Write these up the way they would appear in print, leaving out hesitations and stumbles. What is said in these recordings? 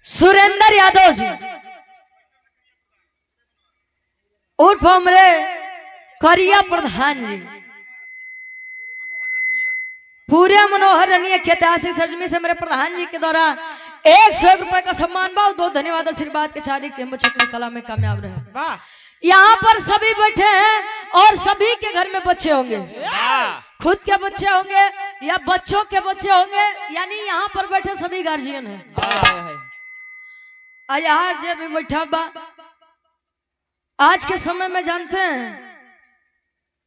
सुरेंद्र यादव जी उर्फ हमरे करिया प्रधान जी पूरे मनोहर रनिया के ऐतिहासिक सरजमी से मेरे प्रधान जी के द्वारा 101 रुपए का सम्मान भाव दो धन्यवाद आशीर्वाद के चारी के बचपन कला में कामयाब रहे। यहाँ पर सभी बैठे हैं और सभी के घर में बच्चे होंगे, खुद के बच्चे होंगे या बच्चों के बच्चे होंगे, यानी यहाँ पर बैठे सभी गार्जियन हैं। आज जब भी बैठा बा आज के समय में जानते हैं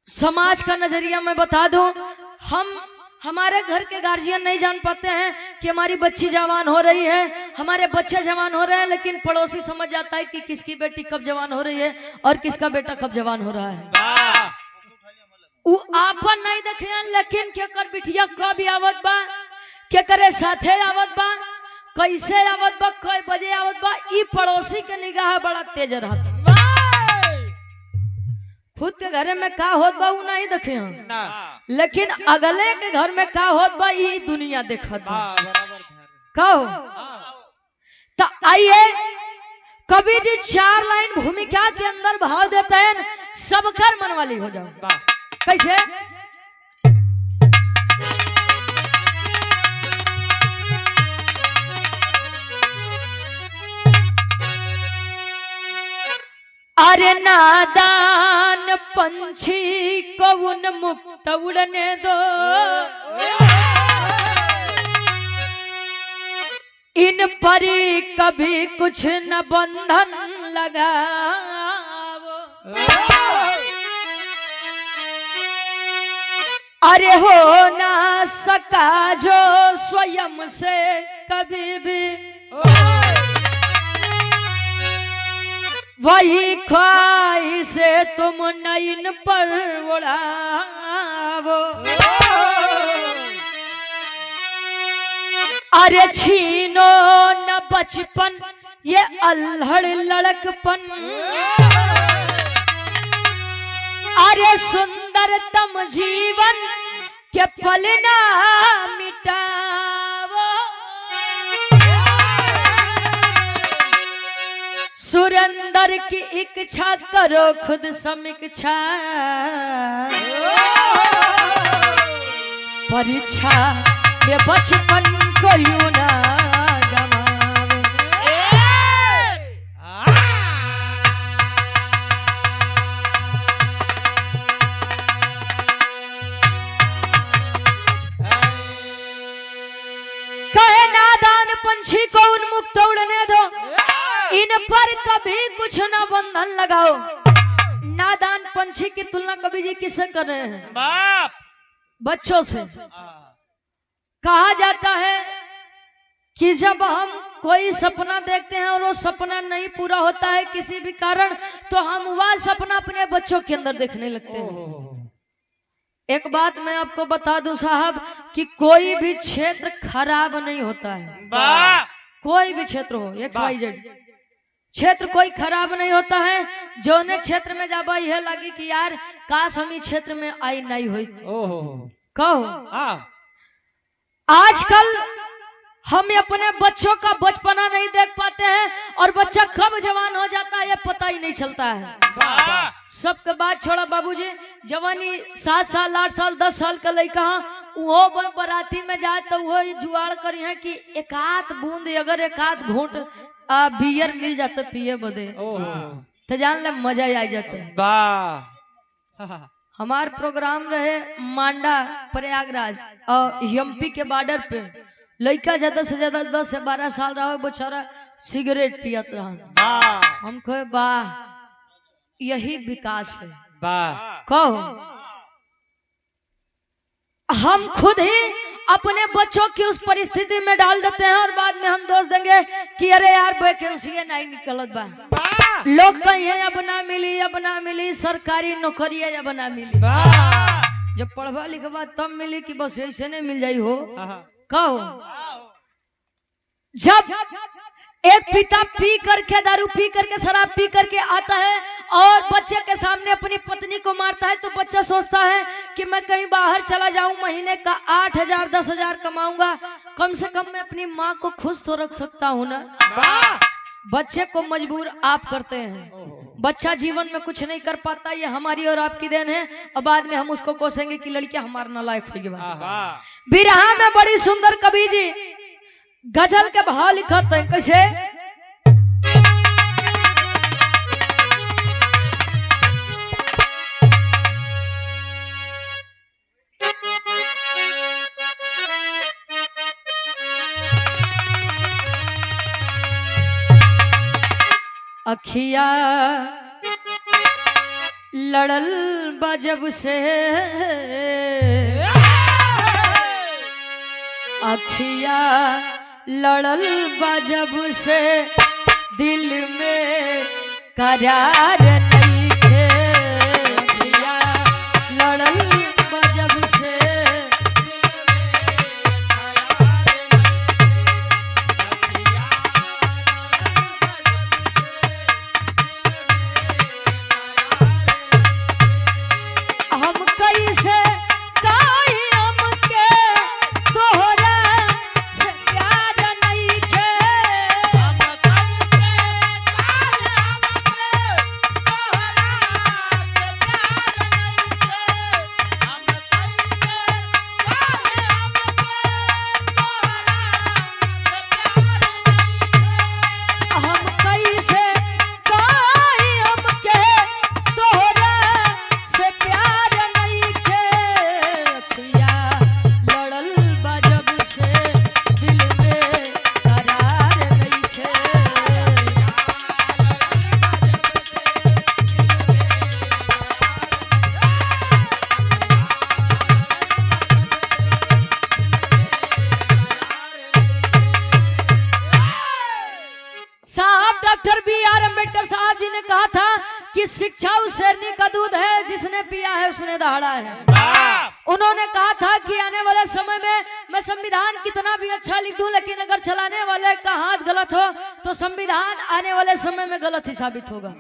समाज का नजरिया मैं बता दूं, हम हमारे घर के गार्जियन नहीं जान पाते हैं कि हमारी बच्ची जवान हो रही है, हमारे बच्चे जवान हो रहे हैं, लेकिन पड़ोसी समझ जाता है कि किसकी बेटी कब जवान हो रही है और किसका बेटा कब जवान हो रहा है। वो आपन नहीं देखे लेकिन क्या कर बिटिया कब आवत बा, क्या करे साथे आवत बा, कैसे आवत बा, कई बजे आवत बा, ई पड़ोसी के निगाह बड़ा तेज रहता। खुद के घर में का होत बा उ नहीं देखे हम, लेकिन अगले के घर में का होत बा ई दुनिया देखत बा। कहो तो आइए कवि जी 4 लाइन भूमिका के अंदर भाव देते हैं, सबकर मन वाली हो जाओ। कैसे? अरे नादान पंछी को उन्मुक्त उड़ने दो, इन पर कभी कुछ न बंधन लगाओ। अरे हो ना सका जो स्वयं से कभी भी, वही ख्वाहिशे तुम न इन पर उड़ावो। अरे छीनो न बचपन ये अल्हड़ लड़कपन, अरे सुंदरतम जीवन के पल ना मिटावो। सुरेंद्र की इच्छा करो खुद समीक्षा, परीक्षा में बचपन को यूं ना गवाओ। कहे नादान पंछी को उन्मुक्त उड़ने दो, इन पर कभी कुछ ना बंधन लगाओ। नादान पंछी की तुलना कवि जी किससे कर रहे हैं? बाप बच्चों से। कहा जाता है कि जब हम कोई सपना देखते हैं और वो सपना नहीं पूरा होता है किसी भी कारण, तो हम वह सपना अपने बच्चों के अंदर देखने लगते हैं। एक बात मैं आपको बता दूं साहब कि कोई भी क्षेत्र खराब नहीं होता है, कोई भी क्षेत्र हो, XYZ क्षेत्र कोई खराब नहीं होता है। जो ने क्षेत्र में जाबा यह लगी कि यार काश हम इस क्षेत्र में आई नहीं हुई। कहो आजकल हम अपने बच्चों का बचपना नहीं देख पाते हैं और बच्चा कब जवान हो जाता है ये पता ही नहीं चलता है। सबके बात छोड़ा बाबूजी, जवानी 7 साल 8 साल 10 साल का लड़का वो बराती में जाए तो वो जुगाड़ करी है कि एक आध बूंद अगर एक आध घूंट बियर मिल जाते पिए बदे तो जान ले मजा ही आ जाते। हमार प्रोग्राम रहे मांडा प्रयागराज और एमपी के बॉर्डर पे, लड़का ज्यादा से ज्यादा 10 से 12 साल रहा बेचारा सिगरेट पियत रहा। हम कहे वाह यही विकास है। कहो हम खुद ही अपने बच्चों की उस परिस्थिति में डाल देते हैं और बाद में हम दोष देंगे कि अरे यार वैकेंसी नहीं निकलत बा, लोग कहीं अब ना मिली, अब ना मिली सरकारी नौकरी, अब ना मिली। जब पढ़वा लिखवा तब मिली कि बस ऐसे नहीं मिल जाई हो। कहो जब एक पिता पी करके दारू पी करके शराब पी करके आता है और बच्चे के सामने अपनी पत्नी को मारता है, तो बच्चा सोचता है कि मैं कहीं बाहर चला जाऊं, महीने का 8,000 10,000 कमाऊंगा, कम से कम मैं अपनी माँ को खुश तो रख सकता हूं ना। बच्चे को मजबूर आप करते हैं, बच्चा जीवन में कुछ नहीं कर पाता, ये हमारी और आपकी देन है। और बाद में हम उसको कोसेंगे कि लड़कियां हमारा नालायक होगी। बिरहा में बड़ी सुंदर कवि जी गजल के भाव लिखते हैं, कैसे? अखिया लड़ल बजब से, अखिया लड़ल बजब से, दिल में करार नहीं थे। अखिया लड़ल बजब से, हम कैसे डॉक्टर B.R. अम्बेडकर साहब जी ने कहा था कि शिक्षा उस शेरनी का दूध है जिसने पिया है उसने दहाड़ा है। उन्होंने कहा था कि आने वाले समय में मैं संविधान कितना भी अच्छा लिख दूं, लेकिन अगर चलाने वाले का हाथ गलत हो तो संविधान आने वाले समय में गलत ही साबित होगा।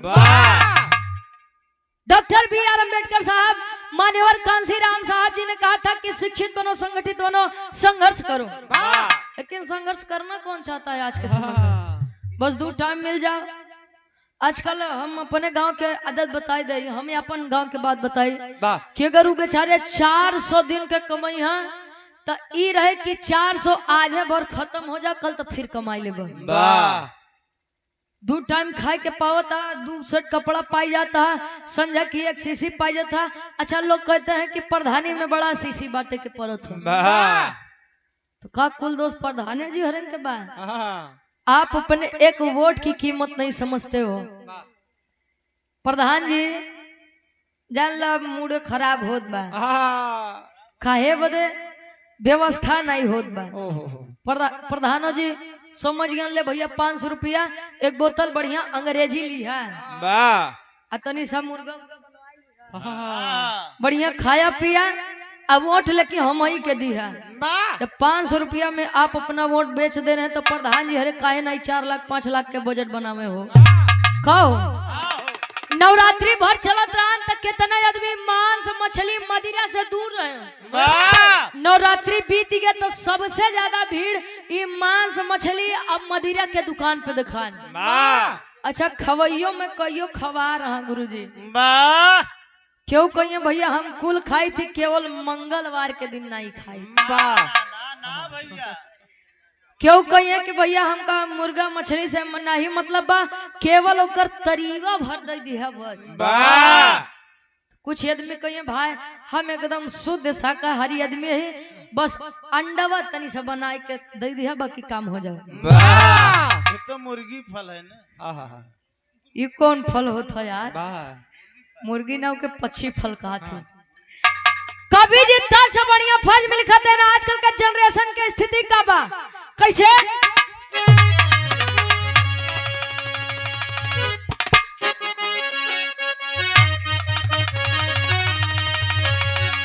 Doctor B.R. अम्बेडकर साहब, मान्यवर कांसीराम साहब जी ने कहा था कि शिक्षित बनो, संगठित बनो, संघर्ष करो। लेकिन संघर्ष करना कौन चाहता है आज के समय में? बस 2 टाइम मिल जाओ। आजकल हम अपने गांव के आदत बताई दे, हम अपन गांव के बात बताई कि अगर वो बेचारे 400 दिन के कमाई है तो ई रहे कि 400 आज है भर खत्म हो जा, कल तो फिर कमाई ले। 2 टाइम खाए के पावता, 2 सेट कपड़ा पाई जाता है, संजय की 1 सीसी पाई जाता। अच्छा, लोग कहते हैं कि प्रधानी में बड़ा सीसी बांटे के परत हो, तो का कुल दोस्त प्रधानी जी हरन के बाद आप अपने 1 वोट की कीमत नहीं समझते हो। प्रधान जी जान ला मूड खराब होत बा, काहे बदे व्यवस्था नहीं होत बा। प्रधानो जी समझ गए ले भैया, 500 रुपया 1 बोतल बढ़िया अंग्रेजी ली है, तनी सा मुर्गा बढ़िया खाया पिया, अब वोट लेके हम ही के दी है। जब 500 रुपया में आप अपना वोट बेच दे रहे हैं तो प्रधान जी हरे काहे नहीं 4 लाख 5 लाख के बजट बनावे हो। कहो नवरात्रि भर चलत रहन तक कितना आदमी मांस मछली मदिरा से दूर रहे। नवरात्रि बीत गया तो सबसे ज्यादा भीड़ ये मांस मछली अब मदिरा के दुकान पे दिखान। अच्छा, खवैयों में कईयो खवा रहा गुरुजी, क्यों कहिए भैया हम कुल खाई थी, केवल मंगलवार के दिन नहीं खाई। क्यों कहिए कि भैया हमका मुर्गा मछली से नहीं मतलब बा, केवल ओकर तरीका भर दे दी है बस। कुछ आदमी कहिए भाई हम एकदम शुद्ध शाकाहारी आदमी है, बस अंडा तनी से बना के दे दी है, बाकी काम हो जाए। ये तो मुर्गी फल है ना। ये कौन फल होता यार? मुर्गी नाव के पक्षी फल कहा थे। कभी जितना से बढ़िया फल मिल खाते ना आजकल के जनरेशन के स्थिति का बा कैसे?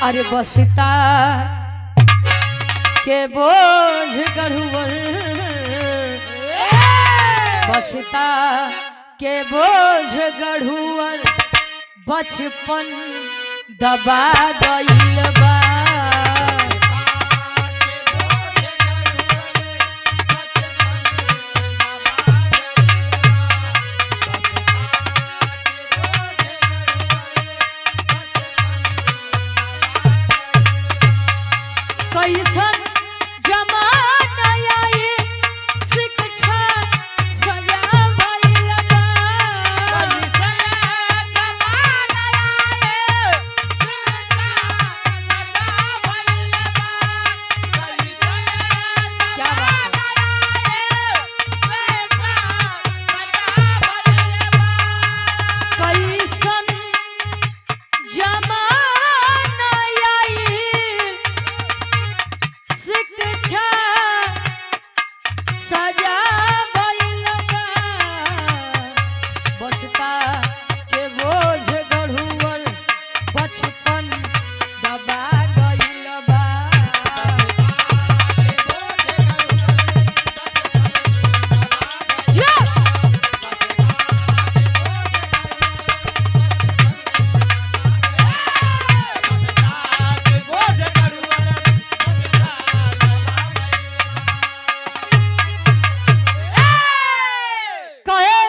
अरे बसता के बोझ गढ़ुवर बसता के बोझ गढ़ुअर बचपन दबा गइल बा। कैसन जमाना आई शिक्षा सजा भइल बा। क्या बात है? कैसन जमाना आई शिक्षा सजा भइल बा। बसता के बोझ गढ़ुअर बचपन दबा गइल बा। जा! कहे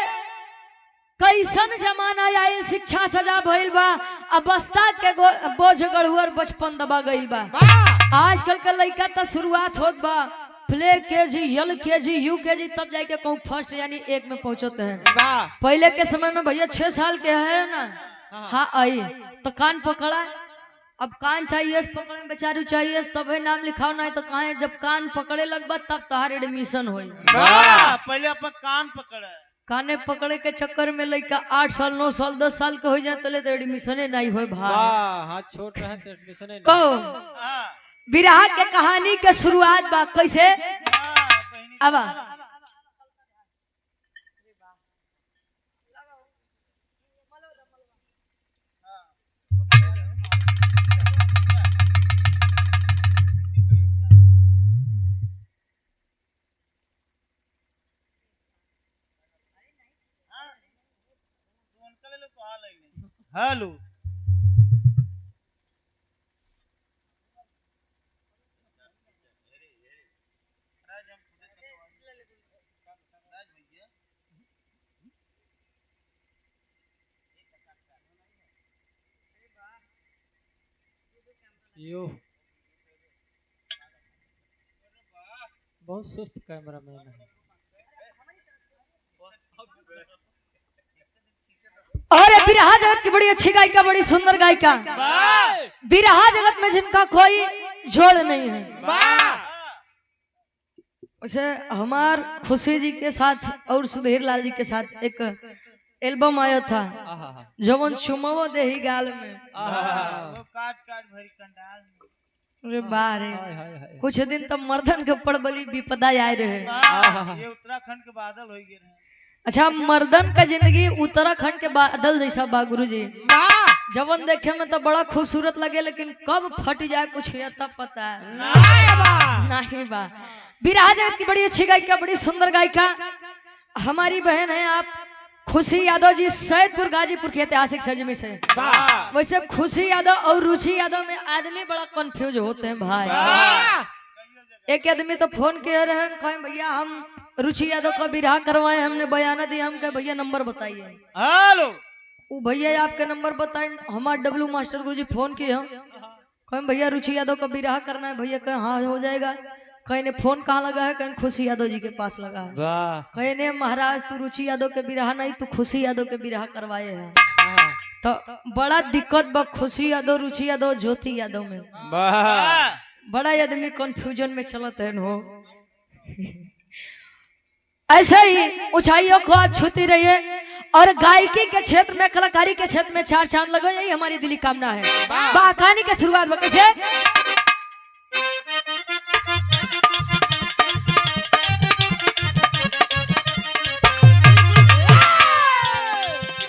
कैसन जमाना आयल शिक्षा सजा भइल बा। अब बस्ता के बोझ गढ़ुअर बचपन दबा गइल बा। आजकल के लड़का तो शुरुआत होत बा play KG L KG you KG तब जाके कहूँ फर्स्ट यानी एक में पहुंचते हैं। पहले के समय में भैया 6 साल के है ना, हाँ आई तो कान पकड़ा। अब कान चाहिए पकड़े बेचारू चाहिए तब है नाम लिखाओ, नहीं तो कहा जब कान पकड़े लगबा तब तहार एडमिशन होई। पहले अपन कान पकड़े, काने पकड़े के चक्कर में लड़का 8 साल 9 साल 10 साल के हो जाए तो एडमिशन नहीं हो भाई। हाँ छोट रहे तो एडमिशन कहो विरह के कहानी के शुरुआत बा कैसे अब हेलो यो बहुत सुस्त कैमरा मैन है। और विरहा जगत की बड़ी अच्छी गायिका, बड़ी सुंदर गायिका, विरहा जगत में जिनका कोई जोड़ नहीं है। उसे हमार खुशी जी के साथ और सुधीर लाल जी के साथ एक एल्बम आया था जवन चुमवो देही गाल में। वो काट काट भरी कंडाल में। अरे बारे कुछ दिन तब मर्दन के ऊपर बड़ी विपदा आए रहे। ये उत्तराखंड के बादल हो गए रहे। अच्छा मर्दन का जिंदगी उत्तराखंड के बादल जैसा बा गुरुजी। जवन देखे में तो बड़ा खूबसूरत लगे लेकिन कब फट जाए कुछ ये तब पता है नहीं बा। विरहा जगत की बड़ी अच्छी गायिका, बड़ी सुंदर गायिका हमारी बहन है आप खुशी यादव जी, सैदपुर गाजीपुर के ऐतिहासिक सरजमी से। वैसे खुशी यादव और रुचि यादव में आदमी बड़ा कंफ्यूज होते हैं भाई। एक आदमी तो फोन किए रहे हैं कहें भैया हम रुचि यादव का विरहा करवाए, हमने बयाना दिया, हम कहे भैया नंबर बताइए। हेलो वो भैया आपके नंबर बताए, हमारे डब्लू मास्टर गुरुजी फोन किए हम कहें भैया रुचि यादव का विरहा करना है। भैया कहें हाँ हो जाएगा। कहीं ने फोन कहाँ लगा है, कहीं खुशी यादव जी के पास लगा है। कहीं ने महाराज तू रुचि यादव के विरहा नहीं तू खुशी यादव के विरहा करवाए हैं। तो बड़ा दिक्कत बा खुशी यादव रुचि यादव ज्योति यादव में। बड़ा आदमी कंफ्यूजन में चलते हैं हो। ऐसे ही ऊंचाइयों को आप छूती रहिए और गायकी के क्षेत्र में, कलाकारी के क्षेत्र में 4 चांद लगो, यही हमारी दिली कामना है। कहानी की शुरुआत कैसे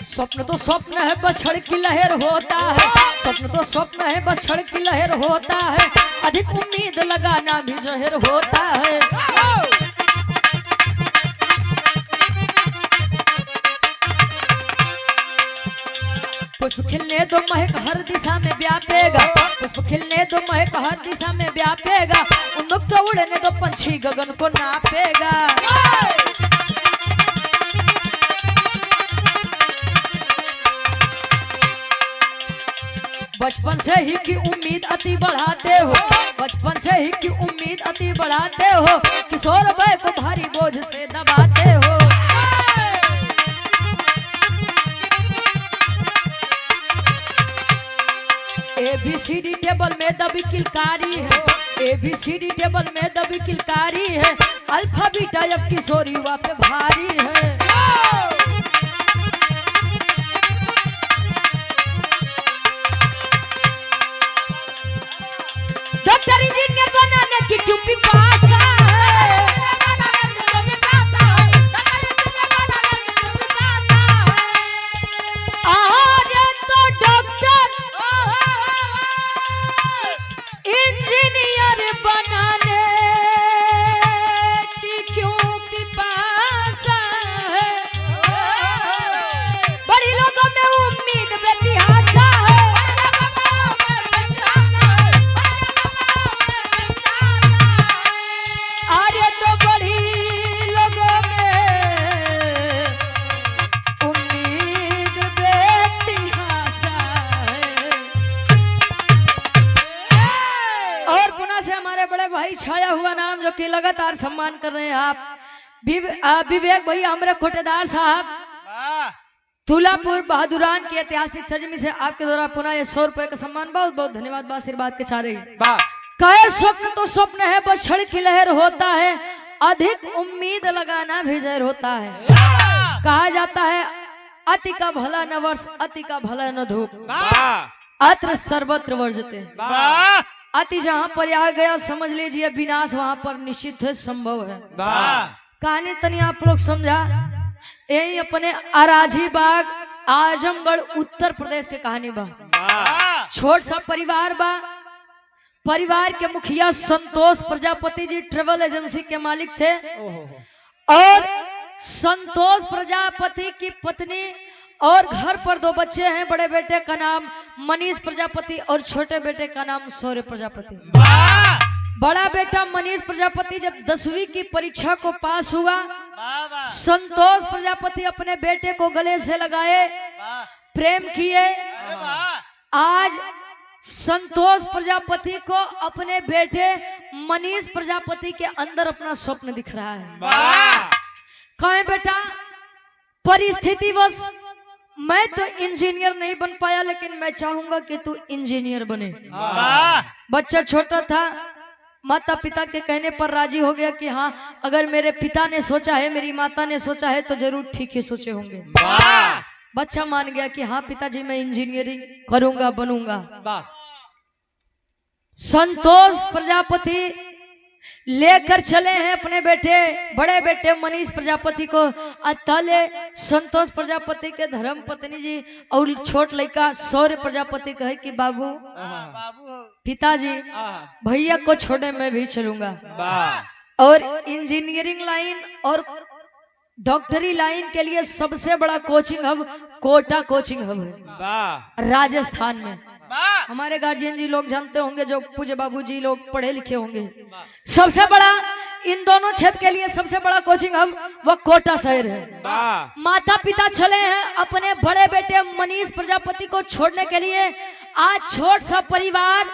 स्वप्न तो स्वप्न है बस छड़ की लहर होता है। स्वप्न तो स्वप्न है बस छड़ की लहर होता है। अधिक उम्मीद लगाना भी जहर होता है। पुष्प खिलने दो महक हर दिशा में व्यापेगा, पुष्प खिलने दो महक हर दिशा में व्यापेगा, उन्मुक्त उड़ने दो पंछी गगन को नापेगा। बचपन से ही की उम्मीद अति बढ़ाते हो, बचपन से ही की उम्मीद अति बढ़ाते हो, किशोर वय को भारी बोझ से दबाते हो। ABCD टेबल में दबी किलकारी है, ABCD टेबल में दबी किलकारी है, अल्फा बीटा अब किशोर युवा पे भारी है। डॉक्टर इंजीनियर बनाने की क्यों पिपासा है, अरे तो डॉक्टर इंजीनियर बनाने की क्यों पिपासा है, बड़ी लोगों में उम्मीद बेतिहासा है। अरे तो बड़ी लोगों में उम्मीद बेतिहासा है। और पुनः से हमारे बड़े भाई छाया हुआ नाम जो कि लगातार सम्मान कर रहे हैं आप विवेक भैया हमारे कोटेदार साहब तुलापुर बहादुरान की ऐतिहासिक सरजमी से आपके द्वारा पुनः ये 100 रुपए का सम्मान बहुत बहुत धन्यवाद आशीर्वाद के चाह रही कहे स्वप्न तो स्वप्न है बस क्षण की लहर होता है, अधिक उम्मीद लगाना भी जहर होता है। कहा जाता है अति का भला न वर्ष अति का भला न धूप, अत्र सर्वत्र वर्जते। अति जहाँ पर आ गया समझ लीजिए विनाश वहाँ पर निश्चित है संभव है। कहानी तनी आप लोग समझा, यही अपने अराजी बाग आजमगढ़ उत्तर प्रदेश के कहानी बा। छोट सा परिवार बा, परिवार के मुखिया संतोष प्रजापति जी ट्रेवल एजेंसी के मालिक थे और संतोष प्रजापति की पत्नी और घर पर 2 बच्चे हैं, बड़े बेटे का नाम मनीष प्रजापति और छोटे बेटे का नाम शौर्य प्रजापति। बड़ा बेटा मनीष प्रजापति जब 10वीं की परीक्षा को पास हुआ, संतोष प्रजापति अपने बेटे को गले से लगाए, प्रेम किए। आज संतोष प्रजापति को अपने बेटे मनीष प्रजापति के अंदर अपना स्वप्न दिख रहा है। कहें बेटा परिस्थितिवश मैं तो इंजीनियर नहीं बन पाया, लेकिन मैं चाहूंगा कि तू इंजीनियर बने। बच्चा छोटा था, माता पिता के कहने पर राजी हो गया कि हाँ अगर मेरे पिता ने सोचा है, मेरी माता ने सोचा है तो जरूर ठीक ही सोचे होंगे। बच्चा मान गया कि हाँ पिताजी मैं इंजीनियरिंग करूंगा, बनूंगा। संतोष प्रजापति लेकर चले हैं अपने बेटे बड़े बेटे मनीष प्रजापति को। तले संतोष प्रजापति के धर्म पत्नी जी और छोट लड़का शौर्य प्रजापति कहे कि बाबू पिताजी भैया को छोड़े मैं भी चलूंगा और इंजीनियरिंग लाइन और डॉक्टरी लाइन के लिए सबसे बड़ा कोचिंग हब कोटा कोचिंग हब है राजस्थान में। हमारे गार्जियन जी लोग जानते होंगे, जो पूज्य बाबू जी लोग पढ़े लिखे होंगे। सबसे बड़ा इन दोनों क्षेत्र के लिए सबसे बड़ा कोचिंग हब वह कोटा शहर है। माता पिता चले हैं अपने बड़े बेटे मनीष प्रजापति को छोड़ने के लिए। आज छोट सा परिवार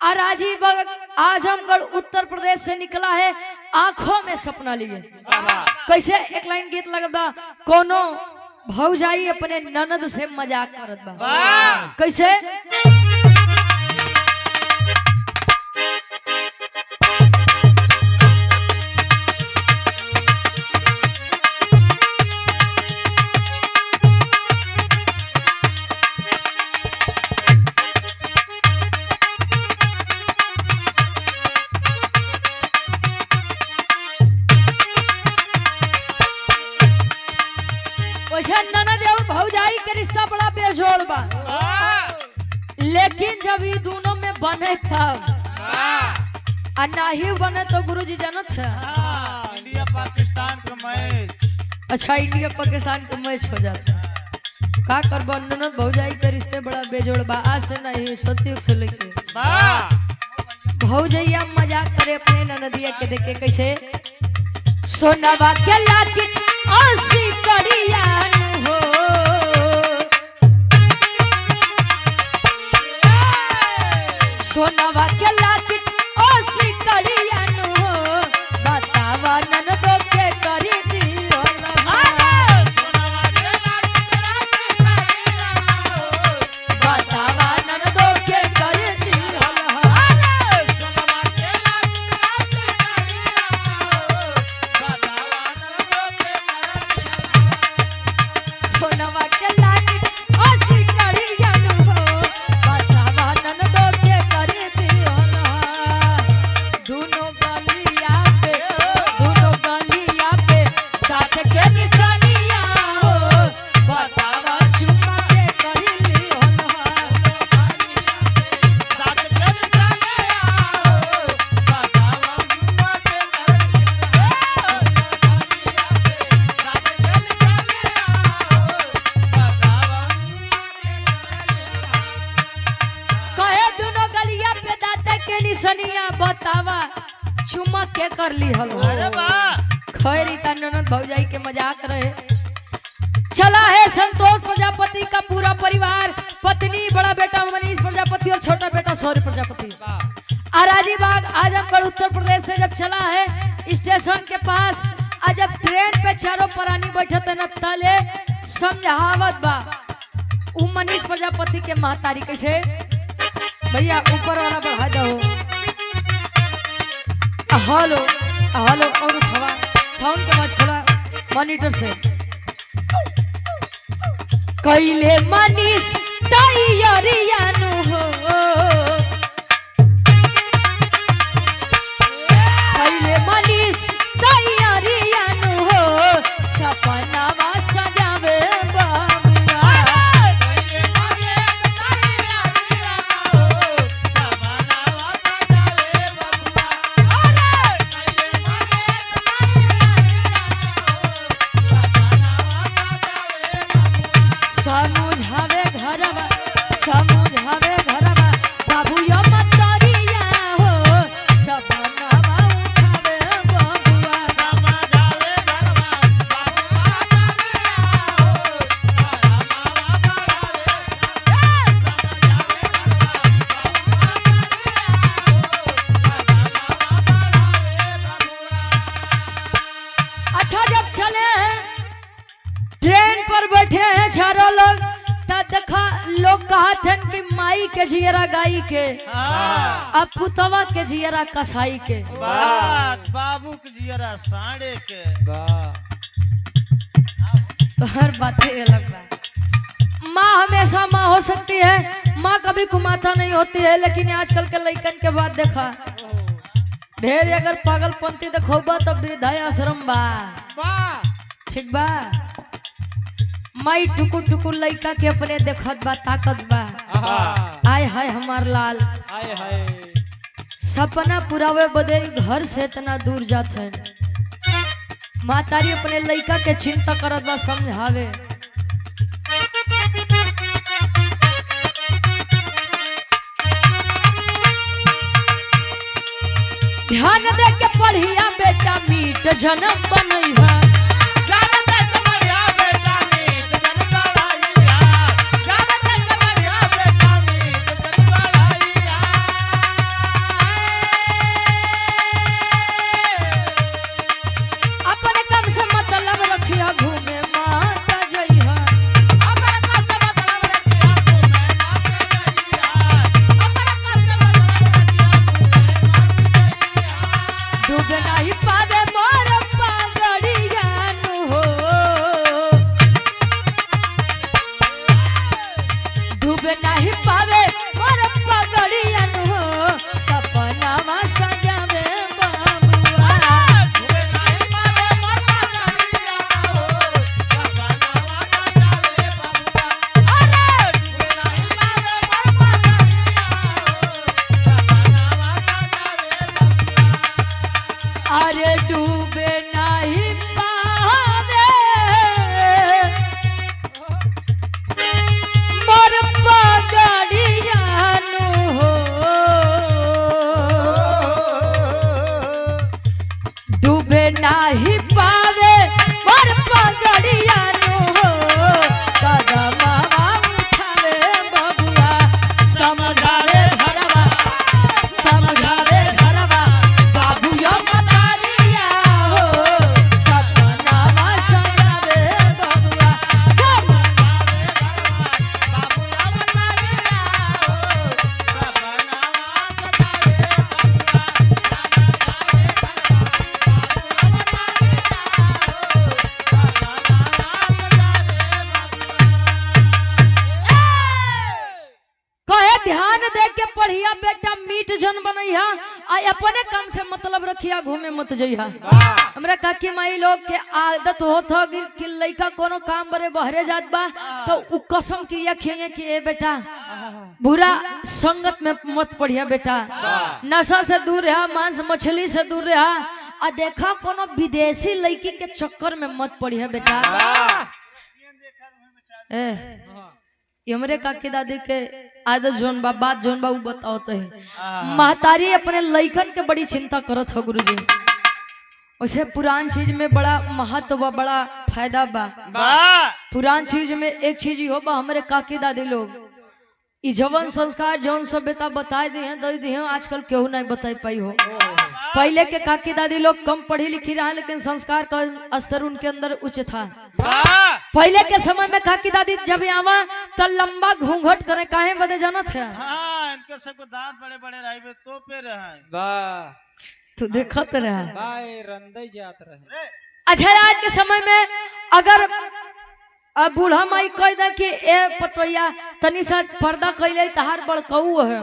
अराजी बाग आजमगढ़ उत्तर प्रदेश से निकला है, आंखों में सपना लिए। कैसे एक लाइन गीत लगता, कोनो भौजाई अपने ननद से मजाक करत बा। कैसे ननद और भौजाई के रिश्ता बड़ा बेजोड़ बा, लेकिन जब ये दोनों में बने तब नहीं बने तो गुरुजी जानत है इंडिया पाकिस्तान का मैच। अच्छा इंडिया पाकिस्तान का मैच हो जाता है। का करबो ननद भौजाई के रिश्ते बड़ा बेजोड़ बा। आज से नहीं सतयुग से लेके भौजैया मजाक करे अपने ननदिया के देखे कैसे सोनवा के लाकिट आसी करिया हो सोनवा के लाकिट आसी करिया हो बतावा ननदो के करी दियो बतावा ननदो के करी दियो सोनवा के लाकिट आसी करिया हो बतावा ननदो के करी दियो दोनों गलिया पे दांत के निशानिया हो बतावा चुम्मा के करी लियो कहे दोनों गलिया पे दांत के निशानिया बतावा चुम्मा के कर ली हलो खैर इतना ननद भौजाई के मजाक रहे। चला है संतोष प्रजापति का पूरा परिवार, पत्नी, बड़ा बेटा मनीष प्रजापति और छोटा बेटा शौर्य प्रजापति अराजी बाग आजमगढ़ उत्तर प्रदेश से जब चला है स्टेशन के पास आज जब ट्रेन पे चारों प्राणी बैठे थे न तले समझावत बा उ मनीष प्रजापति के महतारी कैसे भैया ऊपर वाला बढ़ा दो हेलो हेलो और थोड़ा साउंड के आवाज खोला मॉनिटर से कैले मनीष तैयारियानु हो कैले मनीष तैयारियानु हो सपनावा सजावे बाबुआ समझावे घरवा बाबू यो मतरिया हो सपनावा उठावे बाबुआ अच्छा जब चले ट्रेन पर बैठे हैं चारों लोग देखा लोग कहते हैं कि माई के जियरा गाई के अब पुतवा के जियरा कसाई के बाबू के जियरा साढ़े के तो हर बातें अलग बा। माँ हमेशा माँ हो सकती है, माँ कभी कुमाता नहीं होती है, लेकिन आजकल के लड़कन के बाद देखा ढेर अगर पागलपंती देखोबा तो वृद्धाश्रम बा ठीक बा। माई टुकुर टुकुर लइका के अपने देखत बा ताकत बा आय हाय हमार लाल आय हाय सपना पुरावे बदे घर से इतना दूर जात है मातारी अपने लइका के चिंता करत बा समझावे ध्यान दे के पढ़िया बेटा मीट जन्म बनैहा नहीं पावे मोर पागड़िया पढ़िया बेटा मीट जन बनैया आ अपने काम से मतलब रखिया घूमे मत जइहा। हमरा काकी माई लोग के आदत होत हो कि लइका कोनो काम बरे बहरे जात बा तो उ कसम किया खिए कि ए बेटा बुरा संगत में मत पढ़िया बेटा, नशा से दूर रहा, मांस मछली से दूर रहा आ देखा कोनो विदेशी लड़की के चक्कर में मत पढ़िया बेटा। हमरे काकी दादी के आदत जोन बा बात जोन बा उ बताओ तो है। महतारी अपने लइकन के बड़ी चिंता करत हो गुरुजी। वैसे पुरान चीज में बड़ा महत्व बा, बड़ा फायदा बा। पुरान चीज में एक चीज हो बा, हमारे काकी दादी लोग ई जवन संस्कार जवन सभ्यता बताए दी हैं दे दी हैं, आजकल केहू नहीं बताई पाई हो। पहले के काकी दादी लोग कम पढ़ी लिखी रहा लेकिन संस्कार का स्तर उनके अंदर उच्च था। पहले के समय में काकी दादी जब आवा तो लंबा घूंघट करे काहे बदे जाना थे। इनके सबको दांत बड़े बड़े रहे तो पे रहे तू देखत रहा रंदई जात रहे। अच्छा आज के समय में अगर अब बूढ़ा माई कह दे कि ए पतोया तनी सा पर्दा कैले तहार बड़कऊ है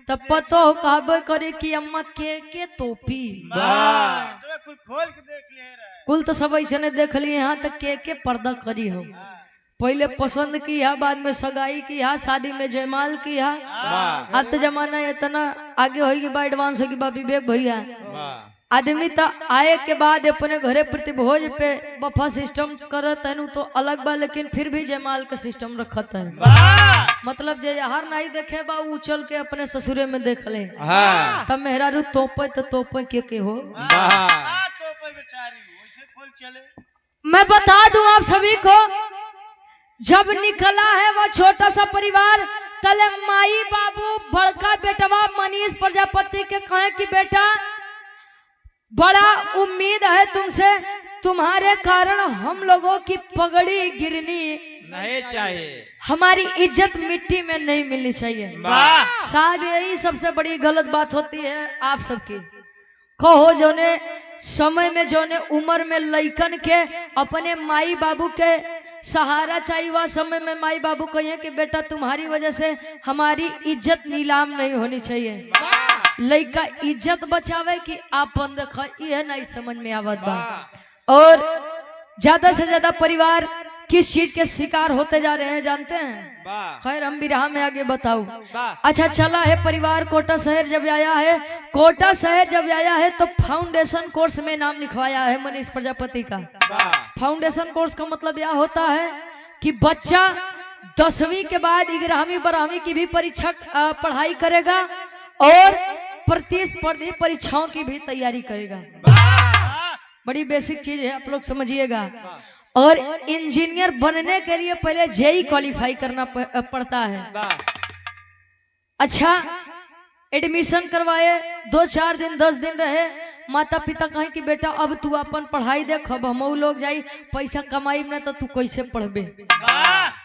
तब पतो हो कहबे करे कि अम्मा के टोपी कुल खोल के देख लिए कुल तो सब ऐसे ने देख लिए यहाँ तक के पर्दा करी हो। पहले पसंद किया, बाद में सगाई किया, शादी में जयमाल किया। अब तो जमाना इतना आगे होगी बा एडवांस होगी बा विवेक भैया। आदमी तो आए के बाद अपने घरे प्रतिभोज पे बफा सिस्टम करत है तो अलग बा, लेकिन फिर भी जयमाल का सिस्टम रखत है। मतलब जे हर नहीं देखे बा उछल के अपने ससुरे में देख ले तब मेहरारू तोपे तो तोपे के हो। मैं बता दूं आप सभी को, जब निकला है वो छोटा सा परिवार तले माई बाबू बड़का बेटवा मनीष प्रजापति के कहे कि बेटा बड़ा उम्मीद है तुमसे, तुम्हारे कारण हम लोगों की पगड़ी गिरनी नहीं चाहिए, हमारी इज्जत मिट्टी में नहीं मिलनी चाहिए। साहब यही सबसे बड़ी गलत बात होती है आप सबकी। कहो जोने समय में जोने उम्र में लइकन के अपने माई बाबू के सहारा चाहिए, वह समय में माई बाबू कहिए कि बेटा तुम्हारी वजह से हमारी इज्जत नीलाम नहीं होनी चाहिए। लइका इज्जत बचावे कि आपन देखा ये नहीं समझ में आवत बा। और ज्यादा से ज्यादा परिवार किस चीज के शिकार होते जा रहे हैं जानते हैं? खैर हम भी राह में आगे बताओ। अच्छा चला है परिवार कोटा शहर जब आया है, कोटा शहर जब आया है तो फाउंडेशन कोर्स में नाम लिखवाया है मनीष प्रजापति का। फाउंडेशन कोर्स का मतलब यह होता है कि बच्चा 10वीं के बाद 11वीं 12वीं की भी परीक्षा पढ़ाई करेगा और प्रतिस्पर्धी परीक्षाओं की भी तैयारी करेगा। बड़ी बेसिक चीज है, आप लोग समझिएगा। और इंजीनियर बनने के लिए पहले जेई क्वालिफाई करना पड़ता है। अच्छा एडमिशन करवाए, 2-4 दिन 10 दिन रहे, माता पिता कहें कि बेटा अब तू अपन पढ़ाई देख, अब हम लोग जाई पैसा कमाई में तो तू कैसे पढ़बे।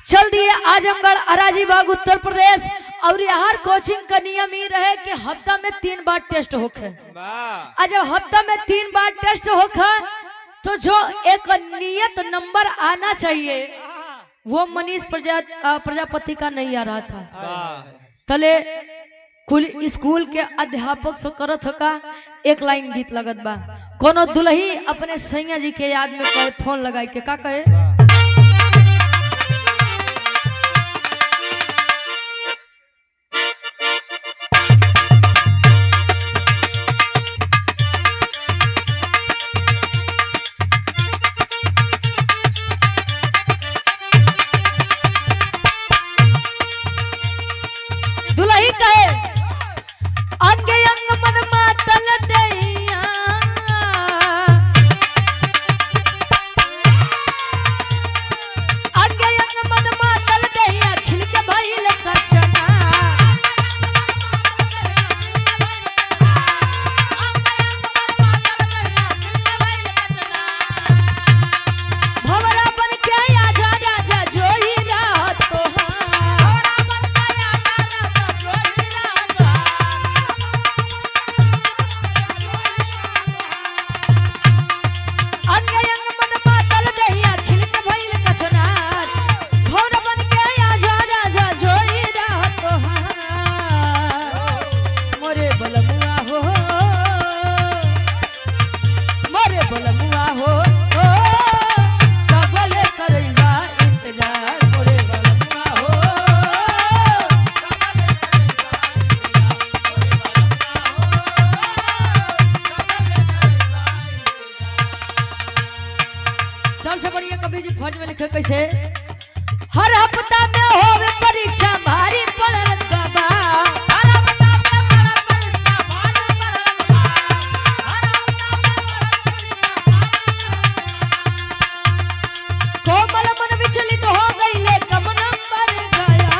चल दिए आजमगढ़ अराजीबाग उत्तर प्रदेश। और यहाँ कोचिंग का नियम ये रहे कि हफ्ता में 3 बार टेस्ट होखे। जब हफ्ता में 3 बार टेस्ट होखे तो जो एक नियत नंबर आना चाहिए वो मनीष प्रजापति का नहीं आ रहा था। तले कुल स्कूल के अध्यापक से करत का एक लाइन गीत लगत बा, कोनो दुल्ही अपने सैया जी के याद में कहे फोन लगाई के का कहे, दुल्ही कहे अंग अंग मन मातल दैया सबसे बढ़िया कवि जी फौज में लिखे कैसे, हर हफ्ता में होवे परीक्षा भारी पड़ल बाबा, कोमल मन विचलित हो गईले कम नंबर गया,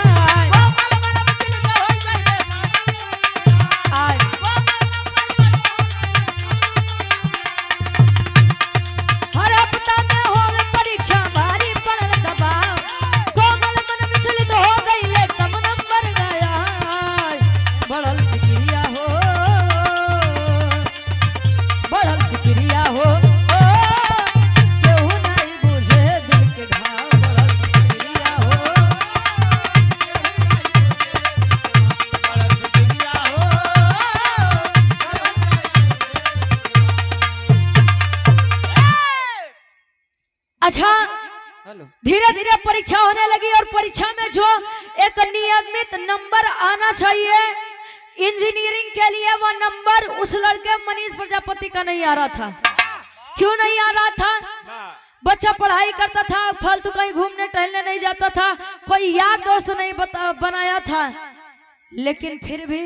हर हफ्ता में होवे परीक्षा भारी पड़ल दबाव, कोमल मन विचलित हो गईले कम नंबर गया, बढ़ल फिक्रिया हो, बढ़ल फिक्रिया हो, केहू नहीं बुझे दिल के घाव, बढ़ल फिक्रिया हो। अच्छा, हेलो धीरे धीरे परीक्षा होने लगी और परीक्षा में जो एक नियमित नंबर आना चाहिए इंजीनियरिंग के लिए, वो नंबर उस लड़के मनीष प्रजापति का नहीं आ रहा था। क्यों नहीं आ रहा था? बच्चा पढ़ाई करता था, फालतू कहीं घूमने टहलने नहीं जाता था, कोई यार दोस्त नहीं बनाया था, लेकिन फिर भी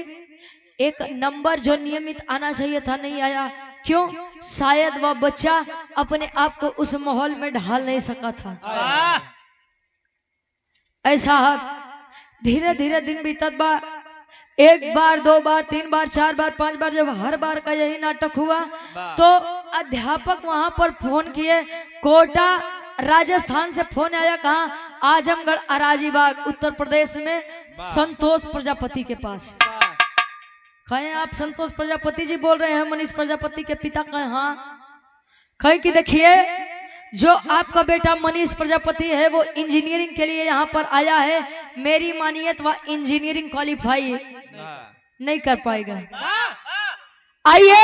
एक नंबर जो नियमित आना चाहिए था नहीं आया। क्यों? शायद वह बच्चा अपने आप को उस माहौल में ढाल नहीं सका था। ऐसा धीरे धीरे दिन बीतत बा, एक बार, दो बार, तीन बार, चार बार, पांच बार, जब हर बार का यही नाटक हुआ तो अध्यापक वहां पर फोन किए, कोटा राजस्थान से फोन आया, कहा आजमगढ़ अराजीबाग उत्तर प्रदेश में संतोष प्रजापति के पास। कहें आप संतोष प्रजापति जी बोल रहे हैं, मनीष प्रजापति के पिता? कहें हाँ। कहें कि देखिए, जो आपका बेटा मनीष प्रजापति है वो इंजीनियरिंग के लिए यहाँ पर आया है, मेरी मानिए तो वह इंजीनियरिंग क्वालिफाई नहीं कर पाएगा, आइए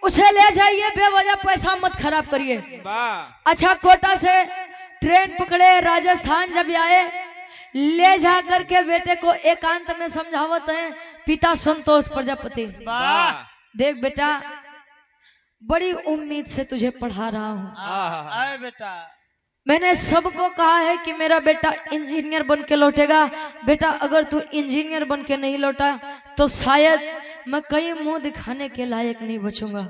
उसे ले जाइए, बेवजह पैसा मत खराब करिए। अच्छा, कोटा से ट्रेन पकड़े, राजस्थान जब आए, ले जा करके बेटे को एकांत में समझावत हैं पिता संतोष प्रजापति, देख बेटा, बड़ी उम्मीद से तुझे पढ़ा रहा हूँ, बेटा मैंने सबको कहा है कि मेरा बेटा इंजीनियर बन के लौटेगा, बेटा अगर तू इंजीनियर बन के नहीं लौटा तो शायद मैं कहीं मुंह दिखाने के लायक नहीं बचूंगा,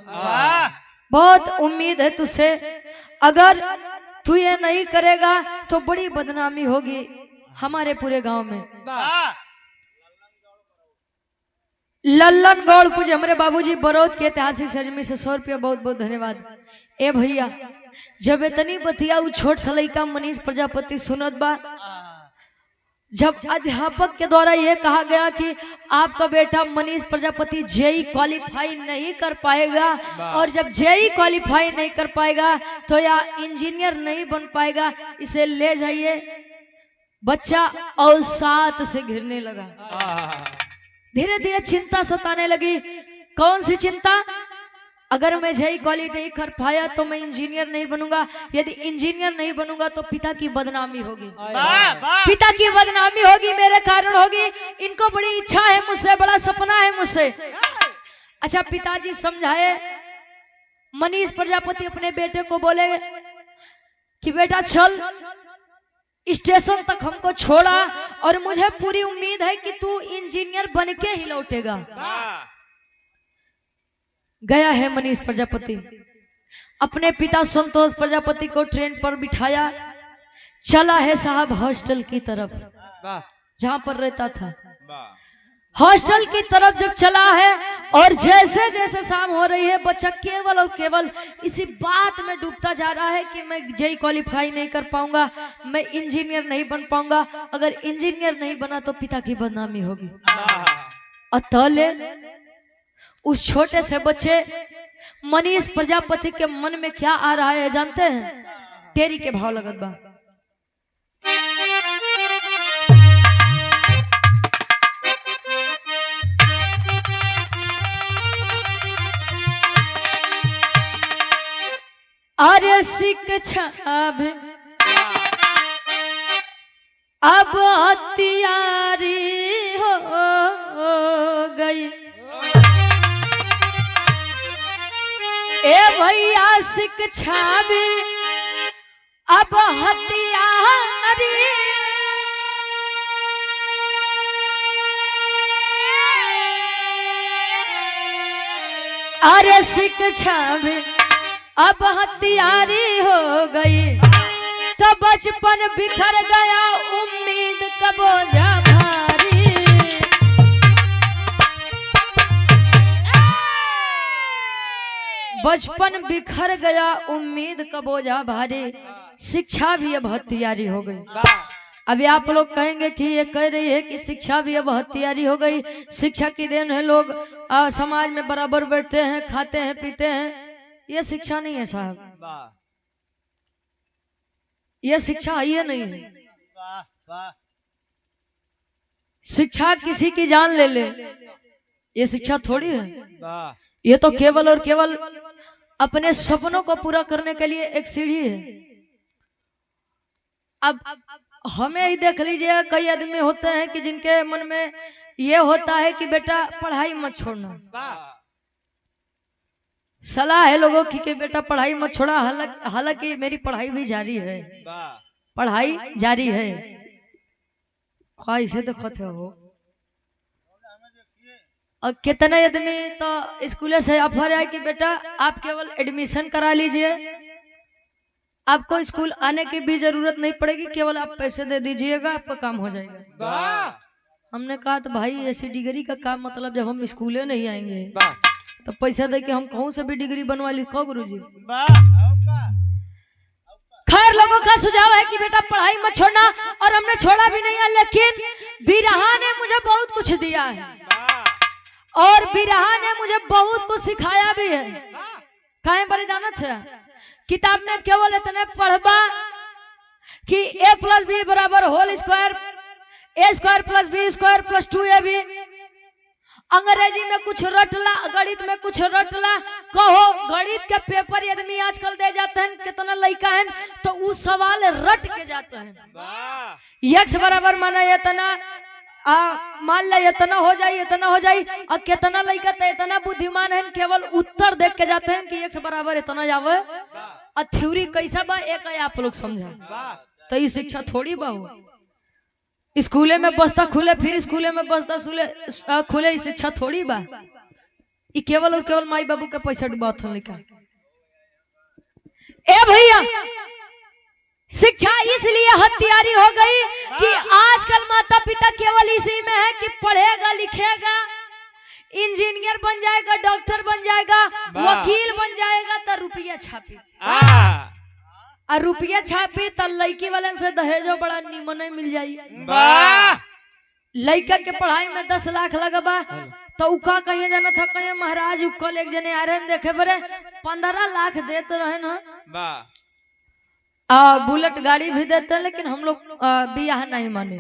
बहुत उम्मीद है तुझसे, अगर तू ये नहीं करेगा तो बड़ी बदनामी होगी हमारे पूरे गांव में। लल्लन गौड़ पूजे हमारे बाबूजी बरौद के ऐतिहासिक सरजमी से 100 रुपया बहुत बहुत धन्यवाद। ए भैया, जब इतनी बतिया उ छोट सलैका मनीष प्रजापति सुनत बा, जब अध्यापक के द्वारा यह कहा गया कि आपका बेटा मनीष प्रजापति जेई क्वालिफाई नहीं कर पाएगा, और जब जेई क्वालिफाई नहीं कर पाएगा तो या इंजीनियर नहीं बन पाएगा, इसे ले जाइए, बच्चा अवसाद से घिरने लगा। धीरे धीरे चिंता सताने लगी। कौन सी चिंता? अगर मैं जेई क्वालिफाई नहीं कर पाया तो मैं इंजीनियर नहीं बनूंगा, यदि इंजीनियर नहीं बनूंगा तो पिता की बदनामी होगी, पिता की बदनामी होगी, मेरे कारण होगी, इनको बड़ी इच्छा है मुझसे, बड़ा सपना है मुझसे। अच्छा, पिताजी समझाए, मनीष प्रजापति अपने बेटे को बोले कि बेटा चल, स्टेशन तक हमको छोड़ा और मुझे पूरी उम्मीद है कि तू इंजीनियर बन के ही लौटेगा। गया है मनीष प्रजापति, अपने पिता संतोष प्रजापति को ट्रेन पर बिठाया, चला है साहब हॉस्टल की तरफ जहां पर रहता था। हॉस्टल की तरफ जब चला है और जैसे जैसे शाम हो रही है, बच्चा केवल और केवल इसी बात में डूबता जा रहा है कि मैं जेई क्वालिफाई नहीं कर पाऊंगा, मैं इंजीनियर नहीं बन पाऊंगा, अगर इंजीनियर नहीं बना तो पिता की बदनामी होगी। अतले उस छोटे से बच्चे मनीष प्रजापति के मन में क्या आ रहा है जानते हैं? टेरी के भाव लगत बा। अरे शिक्षा अब तैयारी हो गई, ए भैया शिक्षा भी अब हथियारी अरे शिक्षा भी अब हथियारी हो गई, तो बचपन बिखर गया उम्मीद का बोझा भारी। बचपन बिखर गया उम्मीद का बोझा भारी, शिक्षा भी अब हथियारी हो गई। अभी आप लोग कहेंगे कि ये कह रही है कि शिक्षा भी अब हथियारी हो गई, शिक्षा की देन है, लोग समाज में बराबर बैठते हैं, खाते हैं, पीते हैं। ये शिक्षा नहीं है साहब, ये शिक्षा ये नहीं है। शिक्षा किसी की जान ले ले, ये शिक्षा थोड़ी है। ये तो केवल और केवल अपने सपनों को पूरा करने के लिए एक सीढ़ी है। अब हमें ही देख लीजिए, कई आदमी होते हैं कि जिनके मन में ये होता है कि बेटा पढ़ाई मत छोड़ना। सलाह है लोगों की कि बेटा पढ़ाई मत छोड़ा, हालांकि मेरी पढ़ाई भी जारी है, पढ़ाई जारी है। ख्वाहिश तो खत हो। और कितने आदमी तो स्कूल से ऑफर है कि बेटा आप केवल एडमिशन करा लीजिए, आपको स्कूल आने की भी जरूरत नहीं पड़ेगी, केवल आप पैसे दे दीजिएगा, आपका काम हो जाएगा। हमने कहा तो भाई ऐसी डिग्री का काम मतलब जब हम स्कूले नहीं आएंगे तो पैसा दे के हम कहूँ से भी डिग्री बनवा ली को गुरुजी। खैर लोगों का सुझाव है कि बेटा पढ़ाई मत छोड़ना, और हमने छोड़ा भी नहीं है, लेकिन बिरहा ने मुझे बहुत कुछ दिया है और बिरहा ने मुझे बहुत कुछ सिखाया भी है। कहीं बड़े जाना थे किताब में केवल इतने पढ़बा कि a + b = होल स्क्वायर, a² + b² + 2ab। अंग्रेजी में कुछ रटला, गणित में कुछ रटला। कहो गणित के पेपर आदमी आजकल दे जाते हैं, कितना लड़का है तो उस सवाल रट के जाते हैं। x बराबर माना इतना, मान ला इतना हो जाए, इतना हो जाए, और कितना लड़का तो इतना बुद्धिमान है केवल उत्तर देख के जाते हैं कि x बराबर इतना जावे, और थ्योरी कैसा बा एक आप लोग समझा। तो ये शिक्षा थोड़ी बा हो। स्कूले में बस्ता खुले, फिर स्कूले में बस्ता खुले, शिक्षा थोड़ी बा। ये केवल और केवल माई बाबू के पैसा डुबात हो लिखा। ए भैया शिक्षा इसलिए हथियारी हो गई कि आजकल माता पिता केवल इसी में है कि पढ़ेगा लिखेगा, इंजीनियर बन जाएगा, डॉक्टर बन जाएगा, वकील बन जाएगा, तो रुपया छापी, और रुपया छापी तो लड़की वाले से दहेजो बड़ा निमन मिल जाये। लड़का के पढ़ाई में 10 लाख लगबा तो उका कहीं जाना था, कहीं महाराज कल एक जने आ रहे देखे बरे 15 लाख देते रहे ना, बुलेट गाड़ी भी देते हैं, लेकिन हम लोग बियाह नहीं माने।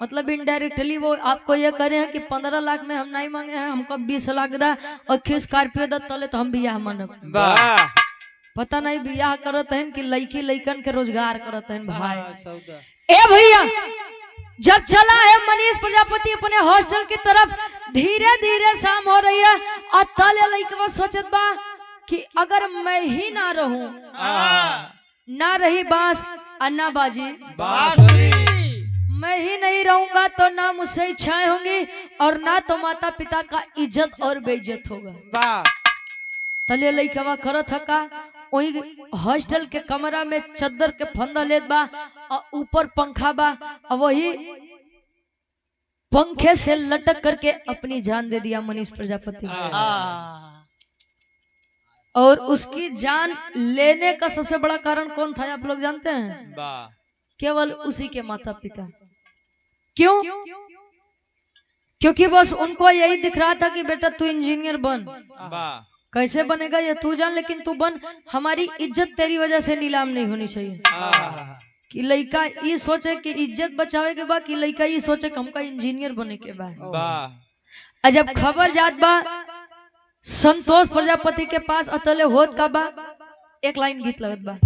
मतलब इनडायरेक्टली वो आपको ये करे हैं कि 15 लाख में हम नहीं मांगे हैं, हमको 20 लाख दा और स्कॉर्पियो दा तले तो हम बियाह मानब। पता नहीं बियाह करत हैं कि लड़की लड़कन के रोजगार करत हैं भाई। ए भैया जब चला है मनीष प्रजापति अपने हॉस्टल की तरफ, धीरे धीरे शाम हो रही है, और तले लड़का सोचत बा कि अगर मैं ही ना रहूं, ना रही बांस और ना बाजी, मैं ही नहीं रहूंगा तो ना मुझसे इच्छाएं होंगी और ना तो माता पिता का इज्जत और बेइज्जत होगा। तले लइकवा करत हका, वही हॉस्टल के कमरा में चद्दर के फंदा लेत बा और ऊपर पंखा बा, और वही पंखे से लटक करके अपनी जान दे दिया मनीष प्रजापति। और उसकी जान लेने का सबसे बड़ा कारण कौन था आप लोग जानते हैं? केवल उसी के माता पिता। क्यों? क्योंकि बस उनको यही दिख रहा था कि बेटा तू इंजीनियर बन। कैसे बनेगा ये तू जान, लेकिन तू बन, हमारी इज्जत तेरी वजह से नीलाम नहीं होनी चाहिए। कि लड़का ये सोचे कि इज्जत बचावे के बाद, कि लड़का ये सोचे कि हमका इंजीनियर बने के बाद। जब खबर जात बा संतोष प्रजापति के पास अतले होत का बा, एक लाइन गीत लगत बा।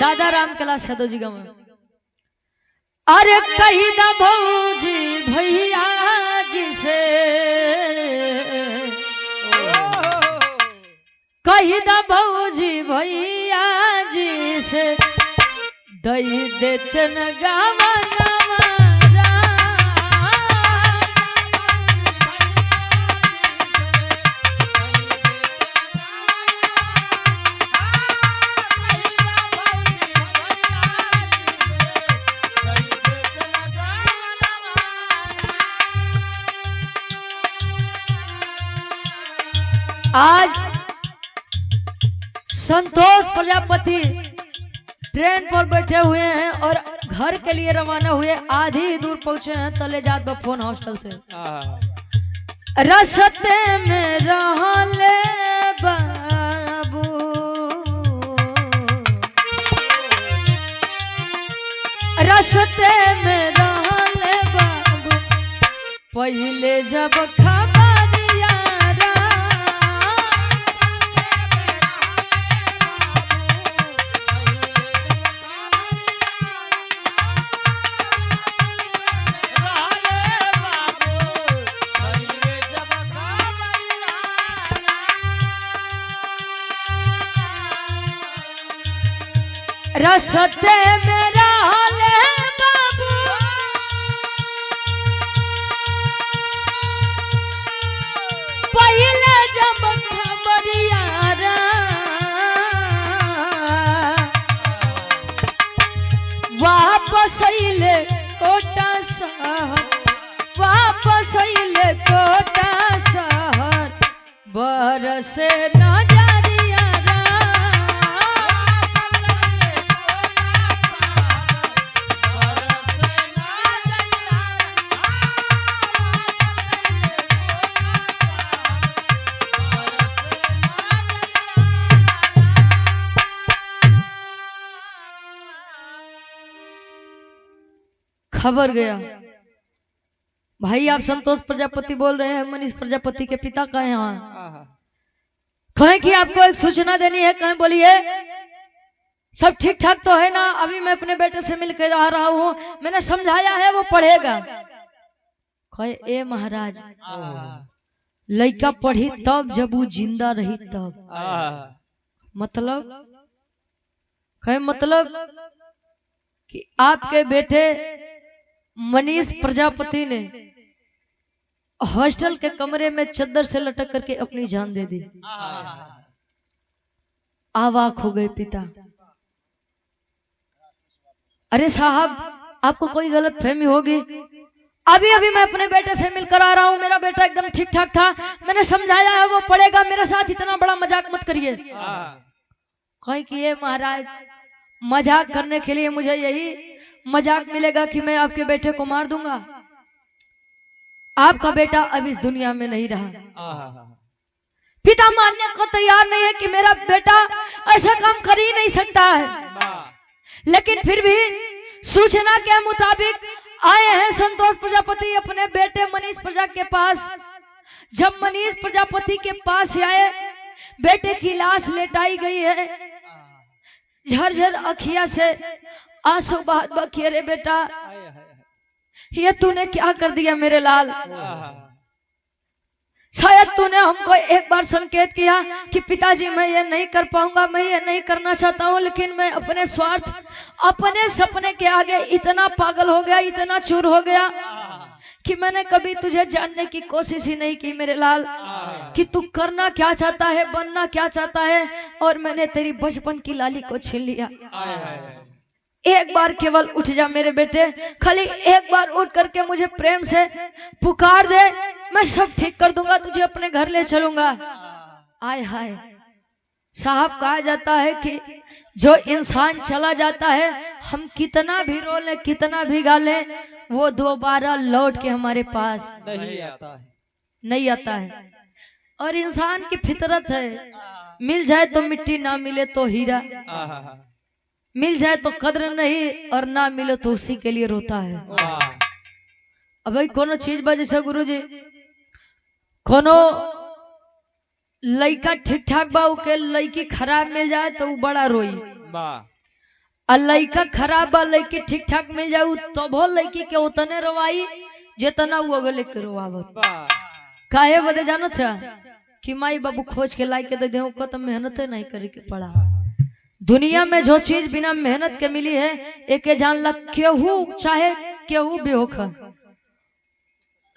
दादा राम कैलाश यादव जी गाँव अरे कही ना भौजी भैया जी से, कही ना भौजी भैया जी से, दई देतन गावा आज संतोष प्रजापति ट्रेन पर बैठे हुए हैं और घर के लिए रवाना हुए, आधी ही दूर पहुंचे हैं तले जात फोन हॉस्टल से। रस्ते में रहले बाबू, रस्ते में रहले बाबू, पहले जब खबर रस्ते में रहले बाबू, पहले जब खबरिया वापस अइले कोटा शहर, वापस अइले कोटा शहर, बरसे नजरिया खबर गया। भाई आप संतोष प्रजापति बोल रहे हैं, मनीष प्रजापति के पिता का यहाँ कहें कि आपको एक सूचना देनी है। कहें बोलिए। सब ठीक ठाक तो है ना? अभी मैं अपने बेटे से मिलकर आ रहा हूँ, मैंने समझाया है वो पढ़ेगा। कहे ए महाराज, लड़का पढ़ी तब जब वो जिंदा रही तब। मतलब कहे मतलब कि आपके बेटे मनीष प्रजापति ने हॉस्टल के कमरे में चद्दर से लटक करके अपनी जान दे दी। आवाक हो गए पिता। अरे साहब, आपको कोई गलत फहमी होगी। अभी अभी मैं अपने बेटे से मिलकर आ रहा हूँ, मेरा बेटा एकदम ठीक ठाक था, मैंने समझाया है वो पढ़ेगा, मेरे साथ इतना बड़ा मजाक मत करिए। कहीं कि ये महाराज, मजाक करने के लिए मुझे यही मजाक मिलेगा कि मैं आपके बेटे को मार दूंगा। आपका बेटा अब इस दुनिया में नहीं रहा। पिता मानने को तैयार नहीं है कि मेरा बेटा ऐसा काम कर ही नहीं सकता है, लेकिन फिर भी सूचना के मुताबिक आए हैं संतोष प्रजापति अपने बेटे मनीष प्रजा के पास। जब मनीष प्रजापति के पास आए, बेटे की लाश लेटाई गई है, झरझर अखिया से आंसू बहात बकिए। रे बेटा, ये तूने क्या कर दिया मेरे लाल? शायद तूने हमको एक बार संकेत किया कि पिताजी मैं ये नहीं कर पाऊंगा, मैं ये नहीं करना चाहता हूँ, लेकिन मैं अपने स्वार्थ, अपने सपने के आगे इतना पागल हो गया, इतना चूर हो गया कि मैंने कभी तुझे जानने की कोशिश ही नहीं की मेरे लाल, कि तू करना क्या चाहता है, बनना क्या चाहता है, और मैंने तेरी बचपन की लाली को छीन लिया। एक बार केवल उठ जा मेरे बेटे, खाली एक बार उठ करके मुझे प्रेम से पुकार दे, मैं सब ठीक कर दूंगा, तुझे अपने घर ले चलूंगा। आय हाय साहब, कहा जाता है कि जो इंसान चला जाता है, हम कितना भी रो लें, कितना भी गा लें, वो दोबारा लौट के हमारे पास नहीं आता है। और इंसान की फितरत है, मिल जाए तो मिट्टी, ना मिले तो हीरा, मिल जाए तो कद्र नहीं, और ना मिले तो उसी के लिए रोता है। अब भाई कोनो चीज बजे से गुरुजी, कोनो लड़का ठीक ठाक बा, के लड़की खराब मिल जाए तो वो बड़ा रोई, लड़का खराब बा लड़की ठीक ठाक मिल जाऊ तो भो लड़की के उतने रोवाई जितना वो अगले के रोवावत काहे बदे जानत है कि माई बाबू खोज के लाई के दे देहु को तो मेहनत नहीं करे के पड़ा। दुनिया में जो चीज बिना मेहनत के मिली है एक जान ला केहू चाहे केहू भी होखा।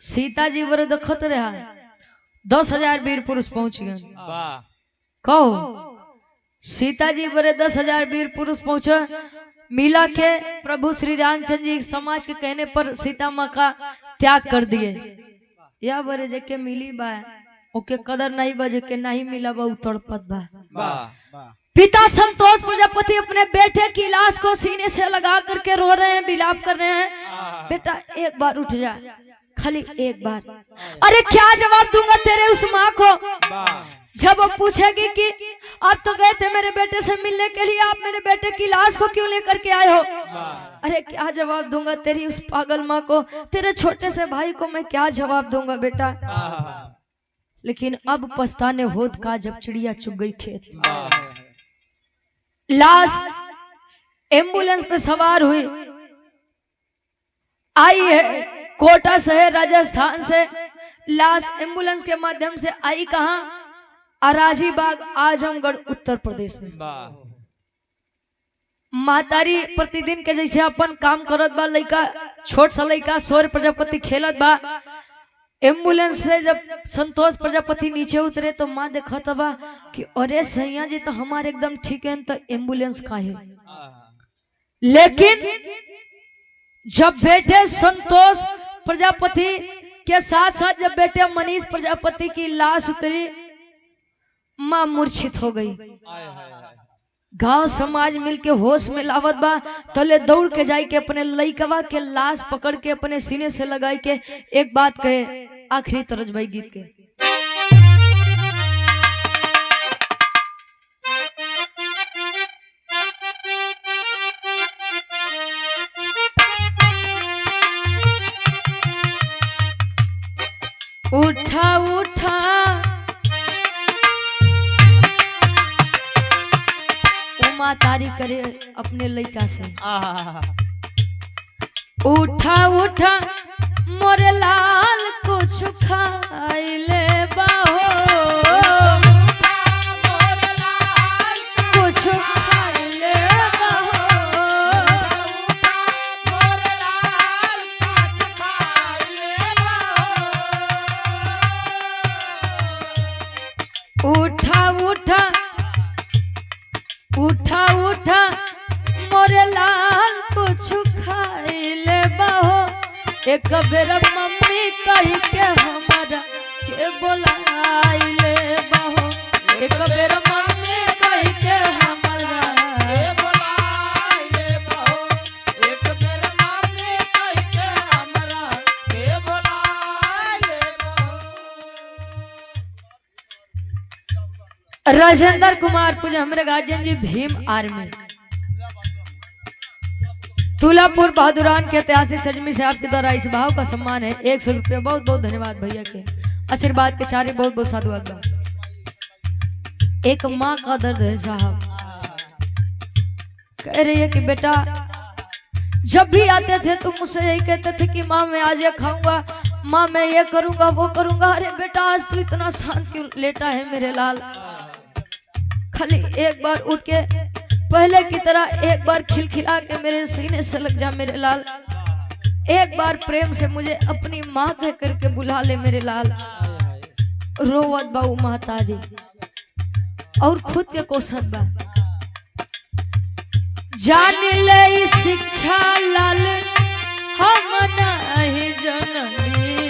सीता जी बरे देखत रहा 10,000 वीर पुरुष पहुंच गए। कहो सीता जी बरे 10,000 वीर पुरुष पहुंचे मिला के प्रभु श्री रामचंद्र जी समाज के कहने पर सीता माँ का त्याग कर दिए। या बरे जेके मिली बा ओके कदर नहीं बा जेके नहीं मिला बा तड़पत बा। पिता संतोष प्रजापति अपने बेटे की लाश को सीने से लगा करके रो रहे हैं, विलाप कर रहे हैं। बेटा एक बार उठ जा, खाली एक बार। अरे क्या जवाब दूंगा तेरे उस माँ को जब वो पूछेगी कि आप तो गए थे मेरे बेटे से मिलने के लिए, आप मेरे बेटे की लाश को क्यों लेकर के आए हो? अरे क्या जवाब दूंगा तेरी उस पागल माँ को, तेरे छोटे से भाई को मैं क्या जवाब दूंगा बेटा। लेकिन अब पछताने होत का जब चिड़िया चुग गई खेत। लाश एम्बुलेंस पे सवार हुई, आई है कोटा शहर राजस्थान से। लाश एम्बुलेंस के माध्यम से आई कहां? अराजीबाग आजमगढ़ उत्तर प्रदेश में। मातारी प्रतिदिन के जैसे अपन काम करत बा, लड़का छोट सा लड़का सूर्य प्रजापति खेलत बा। एम्बुलेंस से जब संतोष प्रजापति नीचे उतरे तो माँ देखत बा कि अरे सैया जी तो हमारे एकदम ठीक है, तो एम्बुलेंस का है। लेकिन जब बेटे संतोष प्रजापति के साथ साथ जब बेटे मनीष प्रजापति की लाश उतरी, माँ मूर्छित हो गई। गांव समाज मिलके होश में लावत बा, तले दौड़ के जाई के अपने लइकवा के लाश पकड़ के अपने सीने से लगाई के एक बात कहे, आखिरी तरज भाई गीत के। उठा उठा उमा तारी करे अपने लइका से, उठा उठा मोरे लाल कुछ खाइले बाहो, कुछ खाइले बाहो। उठा उठा उठा उठा मोरे लाल कुछ खाइले बाहो। एक बेर मम्मी कही के हमारा के बोलाइले बाहो, एक बेर मम्मी कही के हमारा के बोलाइले बाहो, एक बेर मम्मी कही के हमारा के बोलाइले बाहो। राजेंद्र कुमार पूजा हमारे गार्जियन जी भीम आर्मी तुलापुर बहादुरान के ऐतिहासिक सजमी से आपके द्वारा इस भाव का सम्मान है 100 रुपये। बहुत बहुत धन्यवाद भैया के आशीर्वाद के चारे बहुत बहुत साधुवाद। एक माँ का दर्द है साहब, कह रही है कि बेटा जब भी आते थे तुम मुझसे यही कहते थे कि माँ मैं आज ये खाऊंगा, माँ मैं ये करूंगा वो करूंगा। अरे बेटा आज तू इतना शांत क्यों लेटा है मेरे लाल? खाली एक बार उठ के पहले की तरह एक बार खिलखिला के मेरे सीने से लग जा मेरे लाल। एक बार प्रेम से मुझे अपनी माँ कह करके बुला ले मेरे लाल। रोवत बाऊ महतारी और खुद के कोसत बा, जान ले शिक्षा लाल हम नहीं जननी,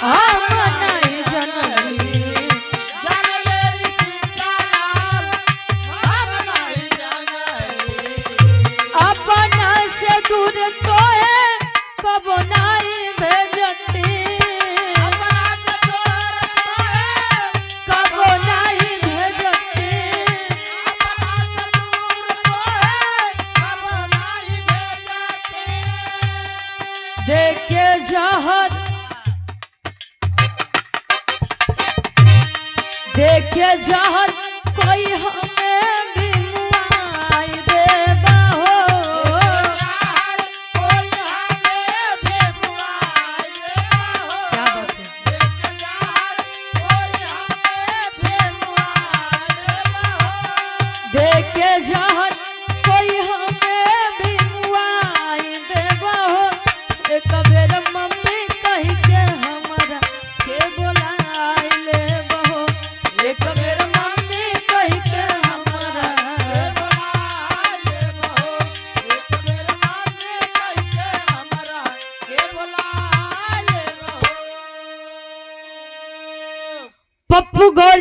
हम नहीं जननी। से दूर तो है कबो नाई भेजती, कबो नाई भेजती। देखे जहर देखे जहर कोई हमें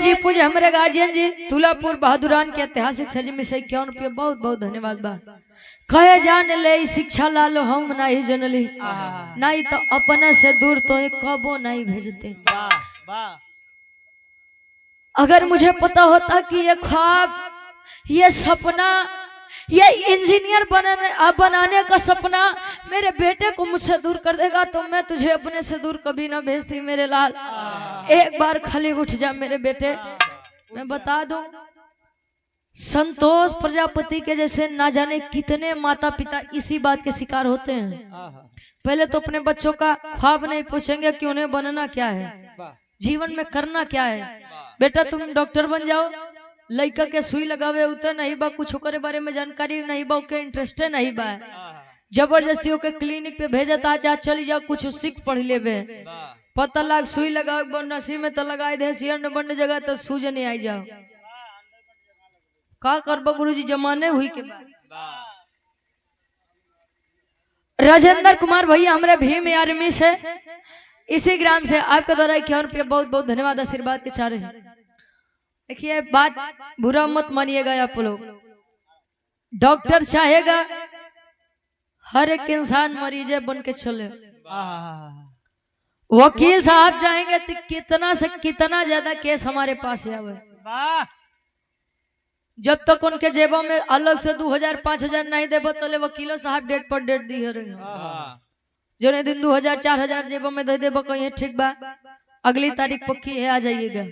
जी पूजे हमारे गार्जियन जी तुलापुर बहादुरान के ऐतिहासिक सजमी से 51 रुपये बहुत बहुत धन्यवाद बा। कहे जान ले शिक्षा लालो हम नहीं जनली नहीं तो अपना से दूर तो कबो नहीं भेजते। वाह वाह अगर मुझे पता होता कि ये ख्वाब ये सपना ये इंजीनियर बनाने का सपना मेरे बेटे को मुझसे दूर कर देगा तो मैं तुझे अपने से दूर कभी ना भेजती मेरे लाल। एक बार खाली उठ जा मेरे बेटे। मैं बता दूं संतोष प्रजापति के जैसे ना जाने कितने माता पिता इसी बात के शिकार होते हैं। पहले तो अपने बच्चों का ख्वाब नहीं पूछेंगे कि उन्हें बनना क्या है, जीवन में करना क्या है। बेटा तुम डॉक्टर बन जाओ, लड़का के सुई लगावे उतर नहीं बा, कुछ ओकरे बारे में जानकारी नहीं बा, के इंटरेस्ट नहीं बा, जबरदस्ती ओके क्लिनिक पे भेजा था जा चली जाओ कुछ सीख पढ़ लेबे, पता लग सुई लगा नसी में तो लगाए दे सियर न बन जगह तो सूझ नहीं आई जाओ का करबो गुरुजी जमाने हुई के बाद। राजेंद्र कुमार भैया हमारे भीम आर्मी से इसी ग्राम से आपके द्वारा 51 रुपये बहुत बहुत धन्यवाद आशीर्वाद के चाह रहे हैं। देखिए बात बुरा मत मानिएगा आप लोग, डॉक्टर चाहेगा हर एक इंसान मरीजे बन के चले, वकील साहब चाहेंगे तो कितना से कितना ज्यादा केस हमारे पास आवे। जब तक उनके जेबों में अलग से 2000-5000 नहीं देबो तले वकीलों साहब डेट पर डेट दिए रहे। जो ने दिन 2000-4000 जेबों में दे देबो कहीं ठीक बा अगली तारीख पक्की है आ जाइएगा।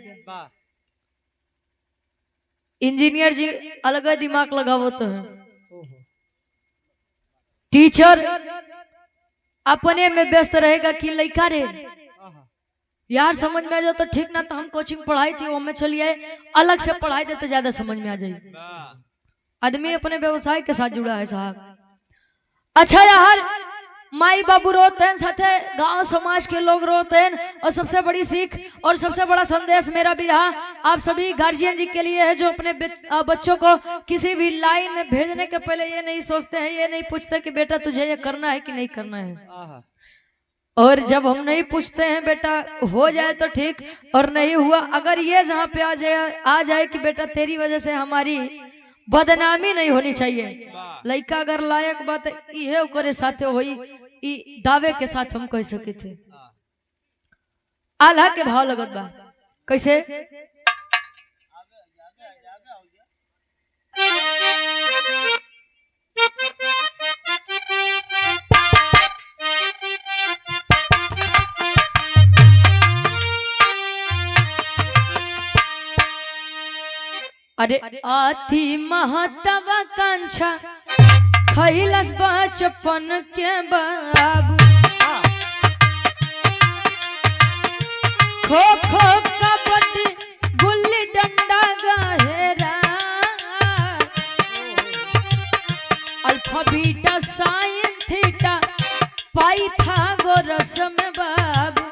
इंजीनियर जी अलग दिमाग लगावते हैं, टीचर अपने में व्यस्त रहेगा कि लड़का रे यार समझ में आ जाओ तो ठीक ना, तो हम कोचिंग पढ़ाई थी वो में चलिए अलग से पढ़ाई देते ज्यादा समझ में आ जाएगी। आदमी अपने व्यवसाय के साथ जुड़ा है साहब। अच्छा यार माई बाबू रोते हैं, साथे गांव समाज के लोग रोते हैं, और सबसे बड़ी सीख और सबसे बड़ा संदेश मेरा भी रहा आप सभी गार्जियन जी के लिए है जो अपने बच्चों को किसी भी लाइन में भेजने के पहले ये नहीं सोचते हैं, ये नहीं पूछते कि बेटा तुझे ये करना है कि नहीं करना है। और जब हम नहीं पूछते हैं बेटा हो जाए तो ठीक और नहीं हुआ अगर ये जहाँ पे आ जाए कि बेटा तेरी वजह से हमारी बदनामी नहीं होनी चाहिए, लड़का अगर लायक बात ये ओकरे साथे होई ई दावे के साथ हम कह सके थे। आल्हा के भाव लगत बा कैसे अरे आती महतवा कांछा खैलस बचपन के बाबू, खो खो कबड्डी गुल्ली डंडा गहेरा, alpha beta sine theta Pythagoras में बाबू,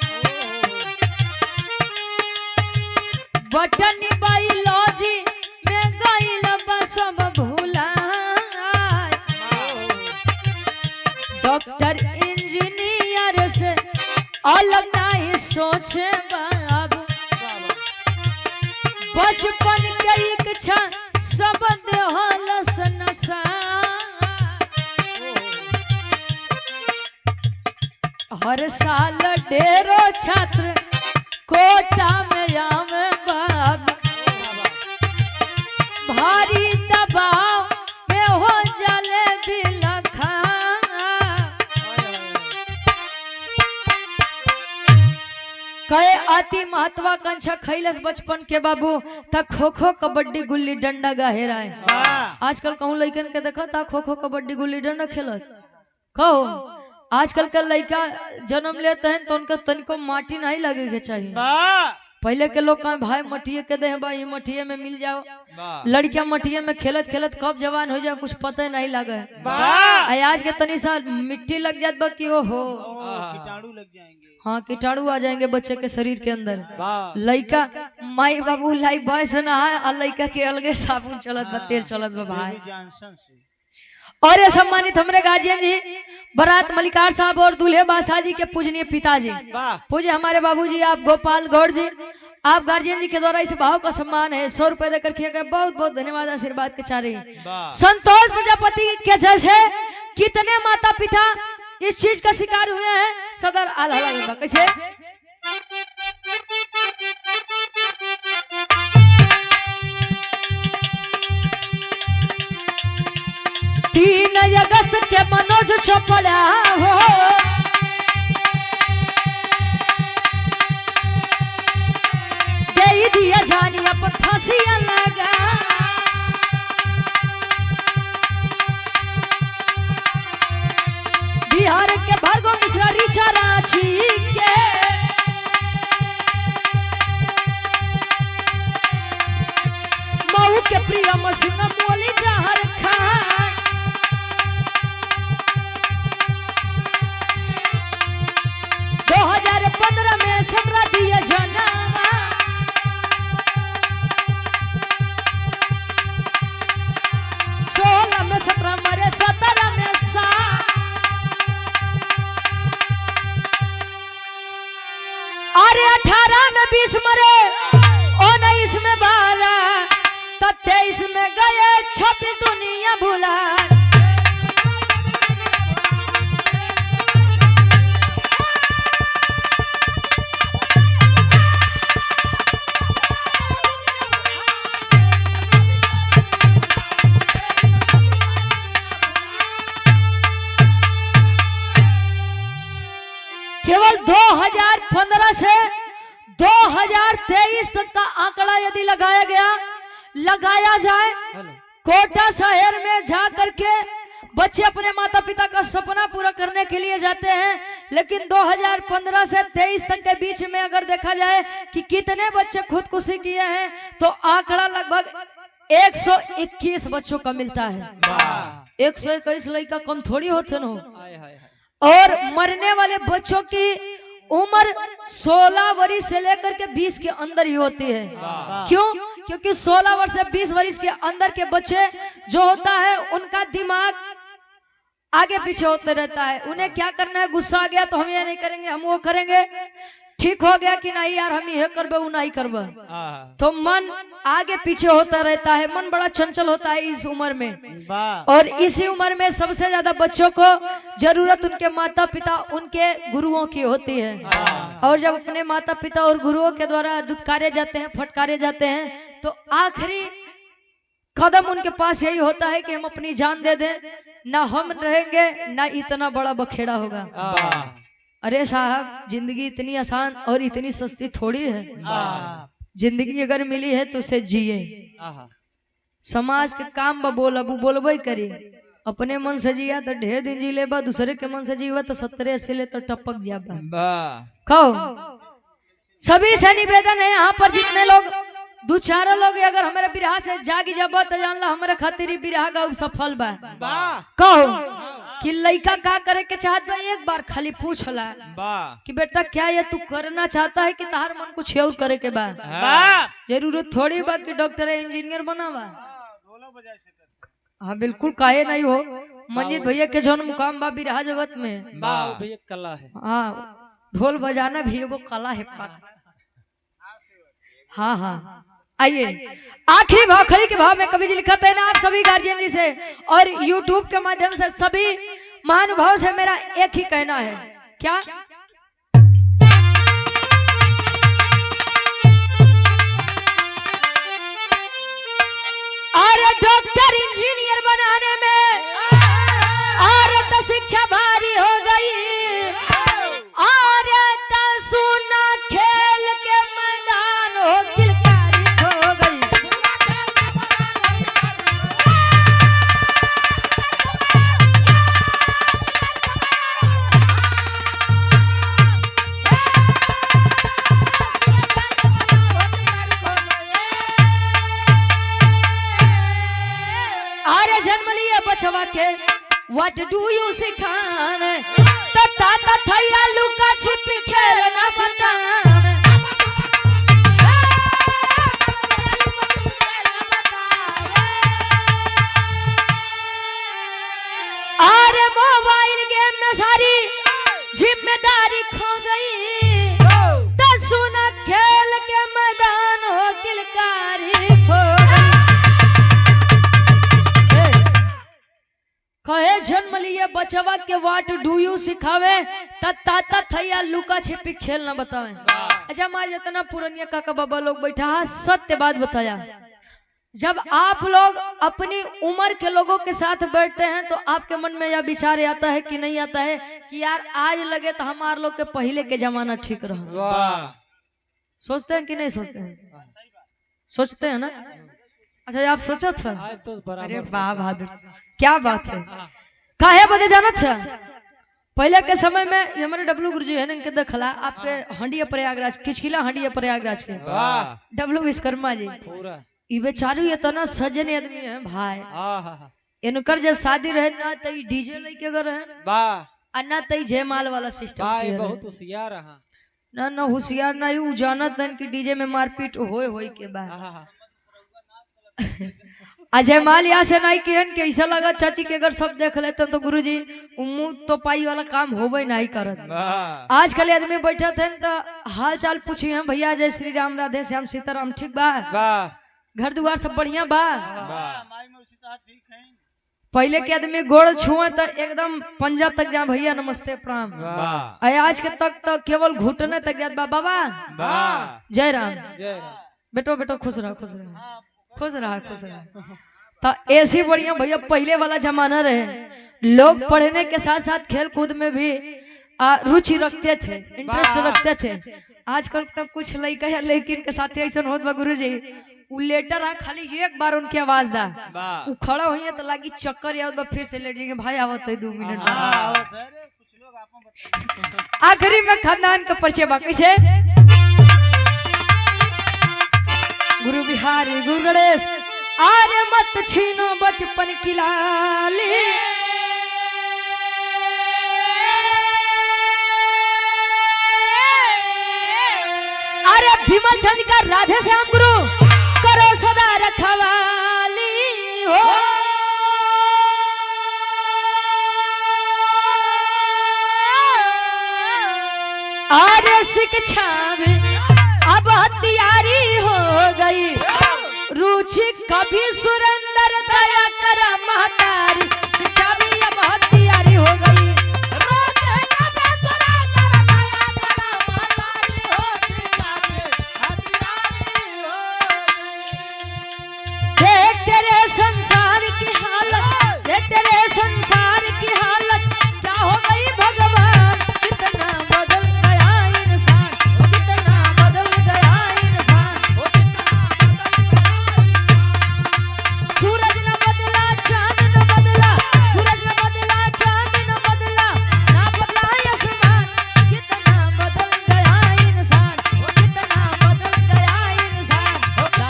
बटन बायोलॉजी सब भूला, डॉक्टर इंजीनियर से अलग नहीं सोचे बाबू, बचपन के इच्छा सब देहलस नशा, हर साल ढेरों छात्र कोटा में आवे बाबू, भारी दबाव में हो जाले बिलखा, कहे अति महत्वाकांक्षा खैलस बचपन के बाबू तक खो खो कबड्डी गुल्ली डंडा गहेरा है। आजकल कहूँ लड़कन के देखा था खो खो कबड्डी गुल्ली डंडा खेलत कहो, आजकल का लड़का जन्म लेते हैं तो उनका तनिको माटी नहीं लगे के चाहिए। पहले के लोग कहे भाई मटिए के दे भाई मटिए में मिल जाओ, लड़कियां मटिए में खेलत खेलत कब जवान हो जाए कुछ पता नहीं लगे। आज के तनी सा मिट्टी लग जात बा कि हो कीटाणु लग जाएंगे, हाँ कीटाणु आ जाएंगे बच्चे के शरीर के अंदर। लड़का माई बाबू लाई बॉयस ना है और लड़का के अलगे साबुन चलत बा तेल चलत बा भाई। और ये सम्मानित हमारे गार्जियन जी बरात मलिकार साहब और दूल्हे बादशाह जी के पूजनीय पिताजी पूज्य हमारे बाबूजी आप गोपाल गौड़ जी आप गार्जियन जी के द्वारा इस भाव का सम्मान है 100 रुपए देकर किया गया। बहुत बहुत धन्यवाद आशीर्वाद के चारे। संतोष प्रजापति के जैसे कितने माता पिता इस चीज का शिकार हुए हैं सदर आल्हा में कैसे। तीन अगस्त के मनोज चौपड़ा हो दे दिया जानी अपन फांसियां लगा। बिहार के भार्गव मिश्रा ऋचा रांची के मऊ के प्रियम सिंह मोली जहर खान 2015 में 17 दिए जनावा। 16 में 17 मरे 17 में 7 अरे 18 में 20 मरे 19 में 12 तो 23 में गए 26 दुनिया भुला। केवल 2015 से 2023 तक का आंकड़ा यदि लगाया जाए कोटा शहर में जा करके बच्चे अपने माता पिता का सपना पूरा करने के लिए जाते हैं, लेकिन 2015 से 23 तक के बीच में अगर देखा जाए कि कितने बच्चे खुदकुशी किए हैं तो आंकड़ा लगभग 121 बच्चों का मिलता है। 121 लड़का कम थोड़ी होते न हो। और मरने वाले बच्चों की उम्र 16 वर्ष से लेकर के 20 के अंदर ही होती है। क्यों? क्योंकि 16 वर्ष से 20 वर्ष के अंदर के बच्चे जो होता है उनका दिमाग आगे पीछे होते रहता है। उन्हें क्या करना है, गुस्सा आ गया तो हम ये नहीं करेंगे, हम वो करेंगे। ठीक हो गया कि नहीं यार हम ये करबे वो नहीं करबे, तो मन आगे पीछे होता रहता है। मन बड़ा चंचल होता है इस उम्र में। और इसी उम्र में सबसे ज्यादा बच्चों को जरूरत उनके माता पिता उनके गुरुओं की होती है। और जब अपने माता पिता और गुरुओं के द्वारा दुत्कारे जाते हैं, फटकारे जाते हैं, तो आखिरी कदम उनके पास यही होता है कि हम अपनी जान दे दें, ना हम रहेंगे ना इतना बड़ा बखेड़ा होगा। अरे साहब जिंदगी इतनी आसान और इतनी सस्ती थोड़ी है। जिंदगी अगर मिली है तो उसे जिए। समाज के काम बोलबे करी। अपने मन से जिया तो ढेर दिन जी ले, दूसरे के मन से जीवा तो 70-80 ले तो टपक जाबा। कहो सभी से निवेदन है यहाँ पर जितने लोग 2-4 लोग अगर हमारे बिरहा से जागी जाबा तो जान ला हमारे खातिर बिरहा का सफल बा। कहो कि लड़का का करे के चाहत बा, एक बार खाली पूछ ला कि बेटा क्या ये तू करना चाहता है कि तार मन कुछ और करे के बा। जरूरत थोड़ी बा कि डॉक्टर इंजीनियर बनावा। हाँ बिल्कुल काहे नहीं हो। मंजीत भैया के जौन मुकाम बा बिरहा जगत में भैया कला है। हाँ ढोल बजाना भी एगो कला है। हाँ हाँ आइए आखिरी भाव खड़ी के भाव में कवि जी लिखा है ना आप सभी गार्जियन जी से और YouTube के माध्यम से सभी महानुभाव से मेरा एक ही कहना है, क्या अरे डॉक्टर इंजीनियर बनाने में अरे तो शिक्षा भारी हो गई। अरे तो सुना खेल के मैदान हो किलकारी हो गई। अरे जन्म लिए बचवा के व्हाट डू यू सिखावे तो ताता थैया लुका छिपी खेलना बतावे। अरे मोबाइल गेम में सारी जिम्मेदारी खो गई तो सुना खेल के मैदान कहे जन्म लिए बचवा के वाट डू यू सिखावे ताता थैया लुका छिपी खेल न बतावे। अच्छा माँ जितना पुरानिया काका बाबा लोग बैठा है सत्य बात बताया। जब आप लोग अपनी उम्र के लोगों के साथ बैठते हैं तो आपके मन में यह विचार आता है कि नहीं आता है कि यार आज लगे तो हमारे लोग के पहले के जमाना ठीक रहा। सोचते हैं कि नहीं सोचते हैं? सोचते हैं ना। अच्छा आप सोचा था? अरे वाह बहादुर क्या बात है। काहे बदे जाना था पहले के समय में हमारे डब्लू गुरुजी है ना देखला आपके हंडिया प्रयागराज किचकिला हंडिया प्रयागराज के डब्लू विश्वकर्मा जी ये बेचारू ये तो ना सजन आदमी है भाई। इनकर जब शादी रहे ना तो डीजे लेके गए रहे ना तो जयमाल वाला सिस्टम बहुत होशियार है ना होशियार ना यू जानत है कि डीजे में मारपीट होए के बाद अजय माल यहाँ से नहीं किहन के ऐसा लगा चाची के अगर सब देख लेते तो गुरुजी मुंह तो पाई वाला काम होबे नहीं करत। आजकल आदमी बैठा थे तो हाल चाल पूछी हैं भैया जय श्री राम राधे श्याम सीताराम ठीक बा घर दुआर सब बढ़िया बा। पहले के आदमी गोड़ छुआ तो एकदम पंजा तक जा भैया नमस्ते प्रणाम। आज के तक तो केवल घुटने तक जात बा बाबा जय राम बेटो बेटो खुश रहो खुश रहो खुश रहा खुश रहा। तो ऐसी बढ़िया भैया पहले वाला जमाना रहे लोग पढ़ने के साथ साथ खेल कूद में भी रुचि रखते थे इंटरेस्ट रखते थे। आजकल तब कुछ लड़का है लेकिन के साथ ऐसा होत बा गुरुजी उ लेटर है खाली एक बार उनकी आवाज दा उ खड़ा हुई है तो लगी चक्कर आवत बा फिर से लेट जाएंगे भाई आवत है 2 मिनट आखिरी में खानदान का परिचय बा कैसे गुरु बिहारी गुरु गणेश आर्य मत छीनो बचपन की लाली। अरे भीमल चंद का राधे श्याम गुरु करो सदा रखवाली हो। आर्य शिक्षा में अब तैयारी हो गई रुचि कभी सुरेंद्र दया करा महतारी शिक्षा भी अब तैयारी हो गई। देख तेरे संसार की हालत देख तेरे संसार की हालत क्या हो गई भगवान कितना बदल गया इंसान कितना बदल गया इंसान। सूरज न बदला चांद न बदला सूरज न बदला चांद न बदला ना बदला आसमान कितना बदल गया इंसान कितना बदल गया इंसान। दादा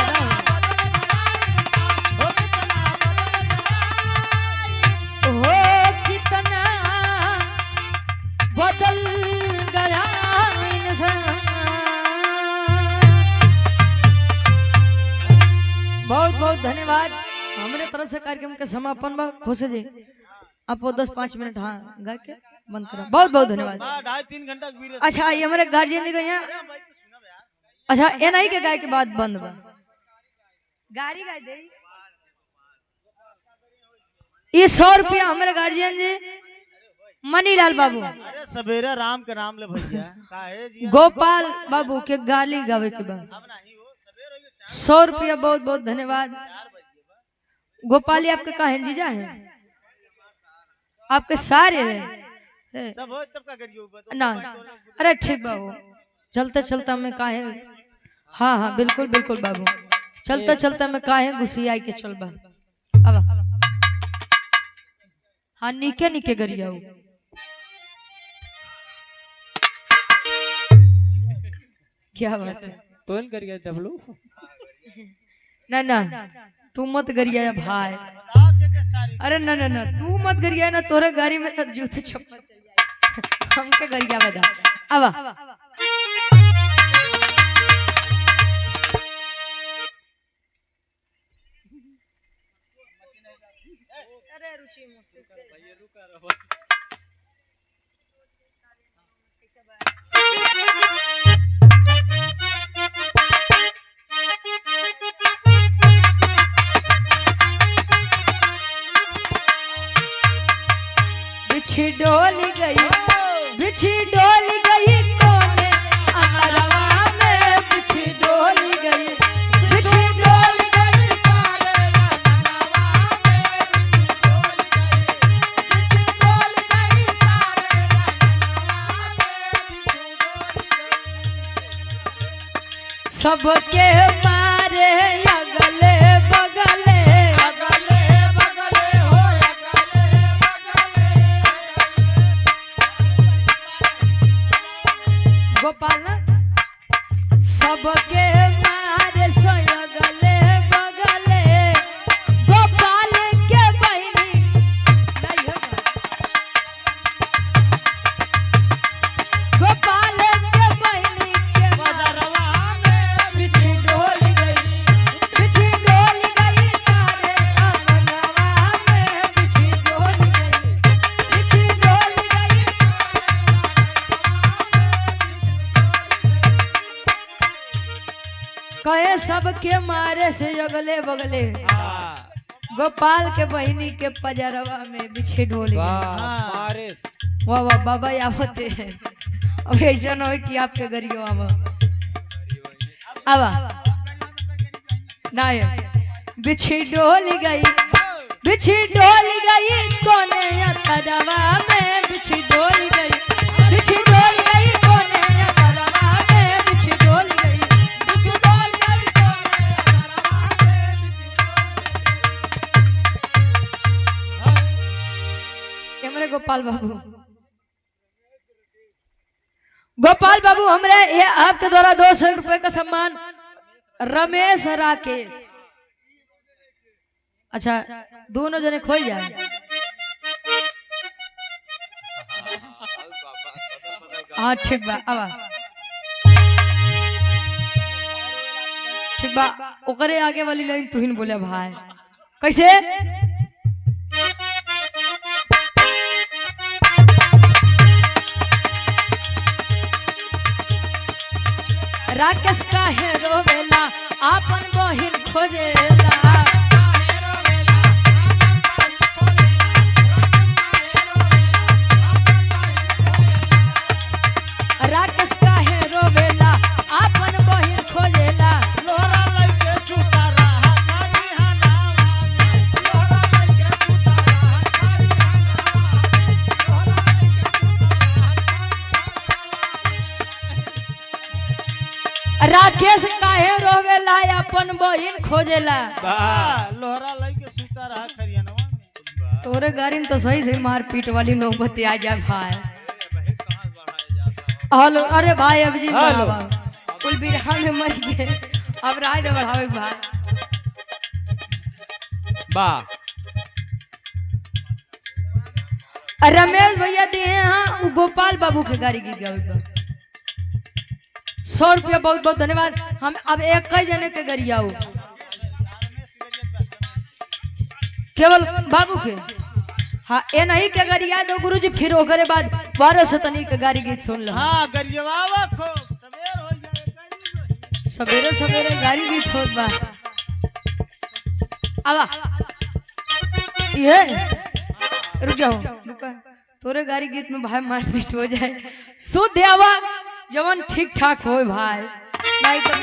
हो कितना बदल गया इंसान। बहुत बहुत धन्यवाद हमारे तरफ से कार्यक्रम के समापन बा खुश जी आपको 10-5 मिनट हाँ गा के बंद करा। बहुत बहुत धन्यवाद। 2.5-3 घंटा अच्छा ये हमारे गार्जियन जी गए हैं। अच्छा ये नहीं के गाय के बाद बंद बा गाड़ी गाय दे ये 100 रुपया हमारे गार्जियन जी मनीलाल बाबू अरे सवेरे राम के नाम ले भैया काहे जी गोपाल बाबू के गाली गावे के बाद 100 रुपया बहुत बहुत धन्यवाद। गोपाली आपके कहा है जीजा है आपके सारे हैं तब का करियो ना अरे ठीक बाबू चलते चलता मैं काहे हाँ हाँ बिल्कुल बिल्कुल बाबू चलते चलते मैं काहे घुसिया के चल बा अब हाँ निके निके गरिया क्या बात है तो कर गया डब्लू ना ना तू मत गरिया भाई अरे ना ना ना तू मत गरिया ना तोरे गाड़ी में तो जूते चप्पल चल जाए हमके गरिया बता अब अरे रुचि बिछी डोली गई कोने अंतरवा में बिछी डोली गई बिछी डोली गई सबके मारे अगले बगले गोपाल ना सबके मारे सोयगले बगले गोपाल के बहनी नहीं होगा गोपाल के बहनी के बदरवा में बिछी डोल गई तारे अंगनवा में बिछी डोल गई कहे सबके मारे से अगले बगले गोपाल के बहिनी के पजरवा में बिछे डोली वाह वाह बाबा आवते हैं अब ऐसा न हो कि आपके गरियो आवा नहीं बिछी डोली गई कोने अंतरवा में बिछी डोली गई कोने अंतरवा में बिछी डोली गई गोपाल बाबू हमरे ये आपके द्वारा 200 रुपए का सम्मान रमेश राकेश अच्छा दोनों जने खोल जाए हाँ ठीक बा आवा ठीक बा ओकरे आगे वाली लाइन तू ही बोले भाई कैसे राकेश काहे रोवेला आपन बहिन खोजेला राकेश काहे रोवेला आपन बहिन खोजेला लोहरा लइके सुता रहा करी हनावा लोहरा लइके सुता रहा करी राकेश काहे रोवेला अपन बहिन खोजेला लोहरा लइके सुता रहा करी हनावा तोरे गाड़ी में तो सही से मारपीट वाली नौबत आ जा भाई हेलो अरे भाई अभिजीत बढ़ावा कुल बिरहा में मर गए अब राय दे बढ़ावे भाई रमेश भैया दिए हाँ गोपाल बाबू के गाड़ी गीत गावे 100 रुपया बहुत बहुत धन्यवाद हम अब एक कई जने के गरियाओ केवल बाबू के हाँ ए नहीं के गरिया दो गुरुजी फिर ओकरे बाद 12 से तनी के गाड़ी गीत सुन लो हां गरियावा खो सवेर हो जाए सवेरे गाड़ी गीत होत बा आवा ये रुक जाओ तोरे गाड़ी गीत में भाई मारपीट हो जाए शुद्ध आवा जवन ठीक ठाक हो भाई नहीं तो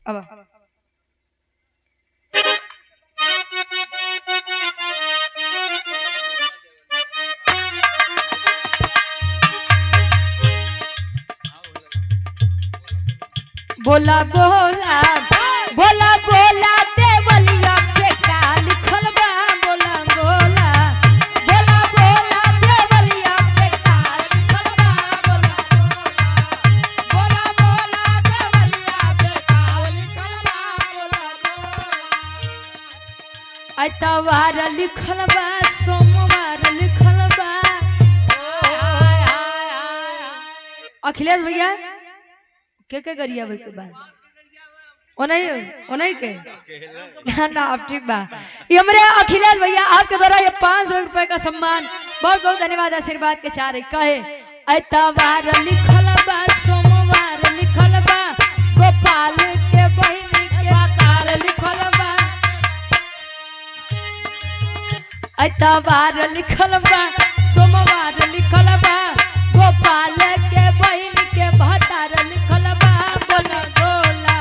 अब बोला बोला बोला बोला देवलिया पे का लिखल बा बोला बोला बोला बोला देवलिया पे का लिखल बा बोला बोला देवलिया पे का लिखल बा आइतवार लिखल बा सोमवार लिखल बा अखिलेश भैया के गरिया भाई के बाद ओनई के ना अब ठीक बा ये हमरे अखिलेश भैया आपके द्वारा ये 500 रुपए का सम्मान बहुत बहुत धन्यवाद आशीर्वाद के चारे कहे ऐतवार लिखल बा सोमवार लिखल बा गोपाल के बहिनी के बातार लिखल बा इतवार लिखल बा सोमवार लिखल बा गोपाल के बहन के भतार लिखल बा बोल गोला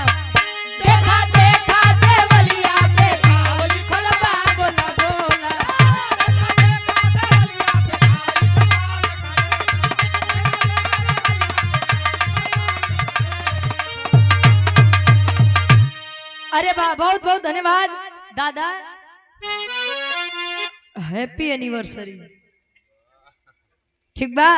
देखा देखा देवलिया पे घाव लिखल बा बोल गोला अरे वाह बहुत बहुत धन्यवाद दादा हैप्पी एनिवर्सरी ठीक बा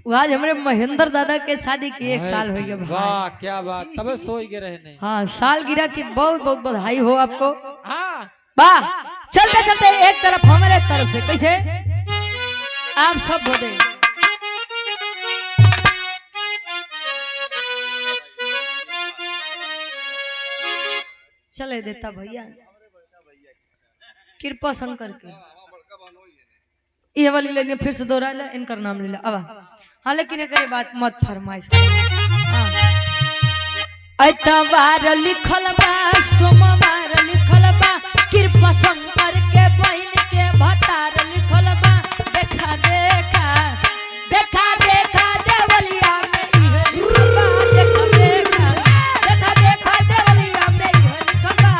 वो आज हमारे महेंद्र दादा के शादी की 1 साल हो गया भाई वाह क्या बात तबे सोई के रहे नहीं हाँ सालगिरह की बहुत बहुत बधाई हो आपको हाँ वाह चलते चलते एक तरफ हमारे तरफ से कैसे आप सब बोले चले देता भैया कृपा शंकर के ये वाली लेने फिर से दोहरा ले इनका नाम ले ला अब हाँ लेकिन एक बात मत फरमाइश इतवार लिखल बा सोमवार लिखल बा कृपा शंकर के बहन के भतार लिखल बा देखा देखा देखा देखा देवलिया में इहे लिखल बा देखा देखा देखा देखा देवलिया में इहे लिखल बा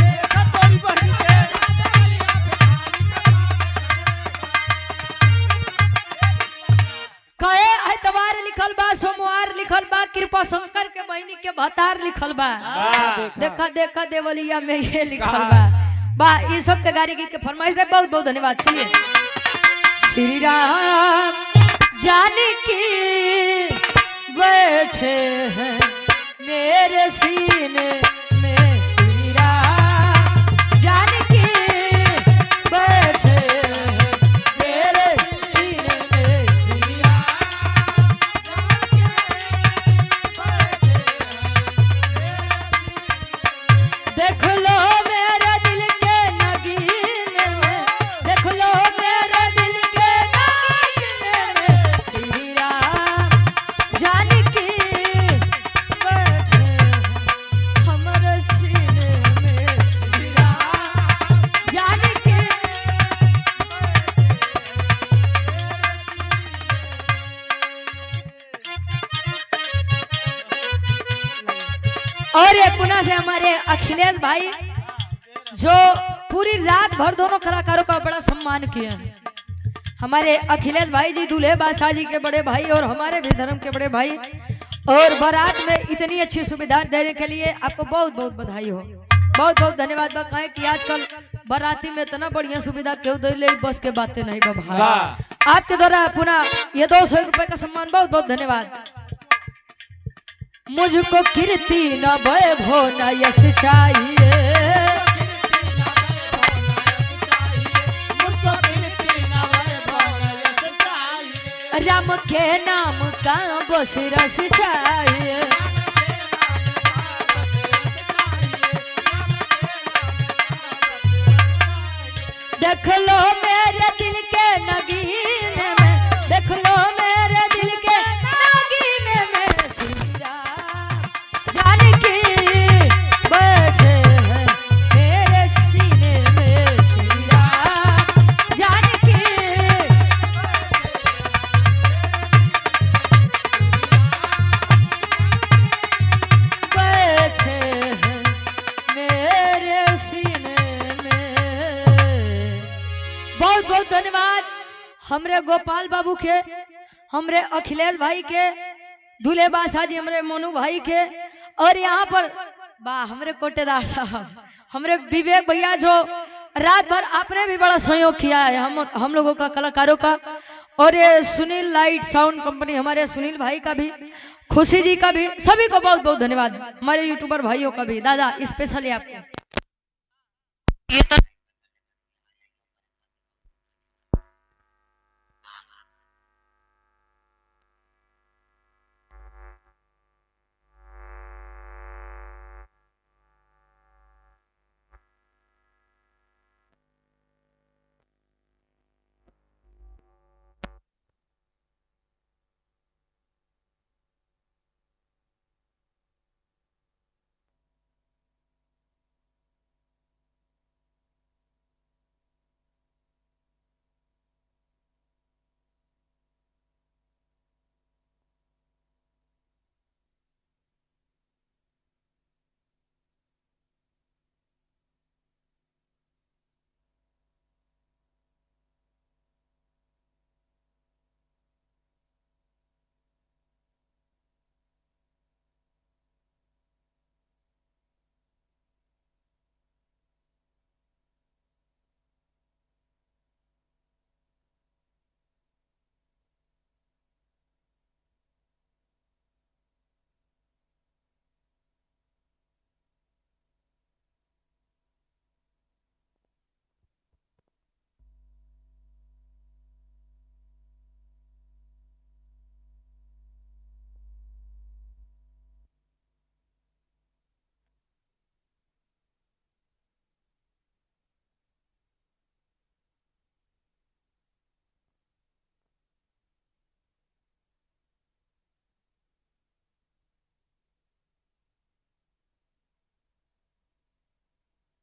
देखा तोरी बहन के कहे इतवार लिखल बा सोमवार लिखल बा कृपा शंकर के बहनी के भतार लिखल बा देखा देखा देवलिया में ये लिखल बा ये सब के गाड़ी गीत के फरमाइश है बहुत बहुत धन्यवाद चलिए श्री राम जानकी बैठे हैं मेरे सीने में श्री राम जानकी बैठे हैं मेरे सीने में श्री राम देख लो मेरे दिल के नगीन में देख लो मेरे दिल के नगीन में श्री राम जानकी बैठे हैं हमारे सीने में श्री राम जानकी और ये पुनः से हमारे अखिलेश भाई जो पूरी रात भर दोनों कलाकारों का बड़ा सम्मान किए हैं हमारे अखिलेश भाई जी दूल्हे बादशाह जी के बड़े भाई और हमारे भी धर्म के बड़े भाई और बारात में इतनी अच्छी सुविधा देने के लिए आपको बहुत बहुत बधाई हो बहुत बहुत धन्यवाद बा कहे कि आजकल बाराती में इतना बढ़िया सुविधा क्यों दे ले बस के बातें नहीं बा भाई आपके द्वारा पुनः ये 200 रुपए का सम्मान बहुत बहुत धन्यवाद मुझको कीर्ति न वैभव न यश चाहिए मुझको कीर्ति न वैभव न यश चाहिए राम के नाम का बस रस चाहिए देख लो मेरे दिल के नगीन में देख लो मेरे दिल के नगीन में श्री राम जानकी बैठे हैं मेरे सीने में श्री राम जानकी बैठे हैं मेरे सीने में बहुत बहुत धन्यवाद हमरे गोपाल बाबू के हमरे अखिलेश भाई के दूल्हे बादशाह जी हमरे मोनू भाई के और यहाँ पर बा हमरे कोटेदार साहब हमरे विवेक भैया जो रात भर आपने भी बड़ा सहयोग किया है हम लोगों का कलाकारों का और ये सुनील लाइट साउंड कंपनी हमारे सुनील भाई का भी खुशी जी का भी सभी को बहुत बहुत धन्यवाद हमारे यूट्यूबर भाइयों का भी दादा स्पेशली आपको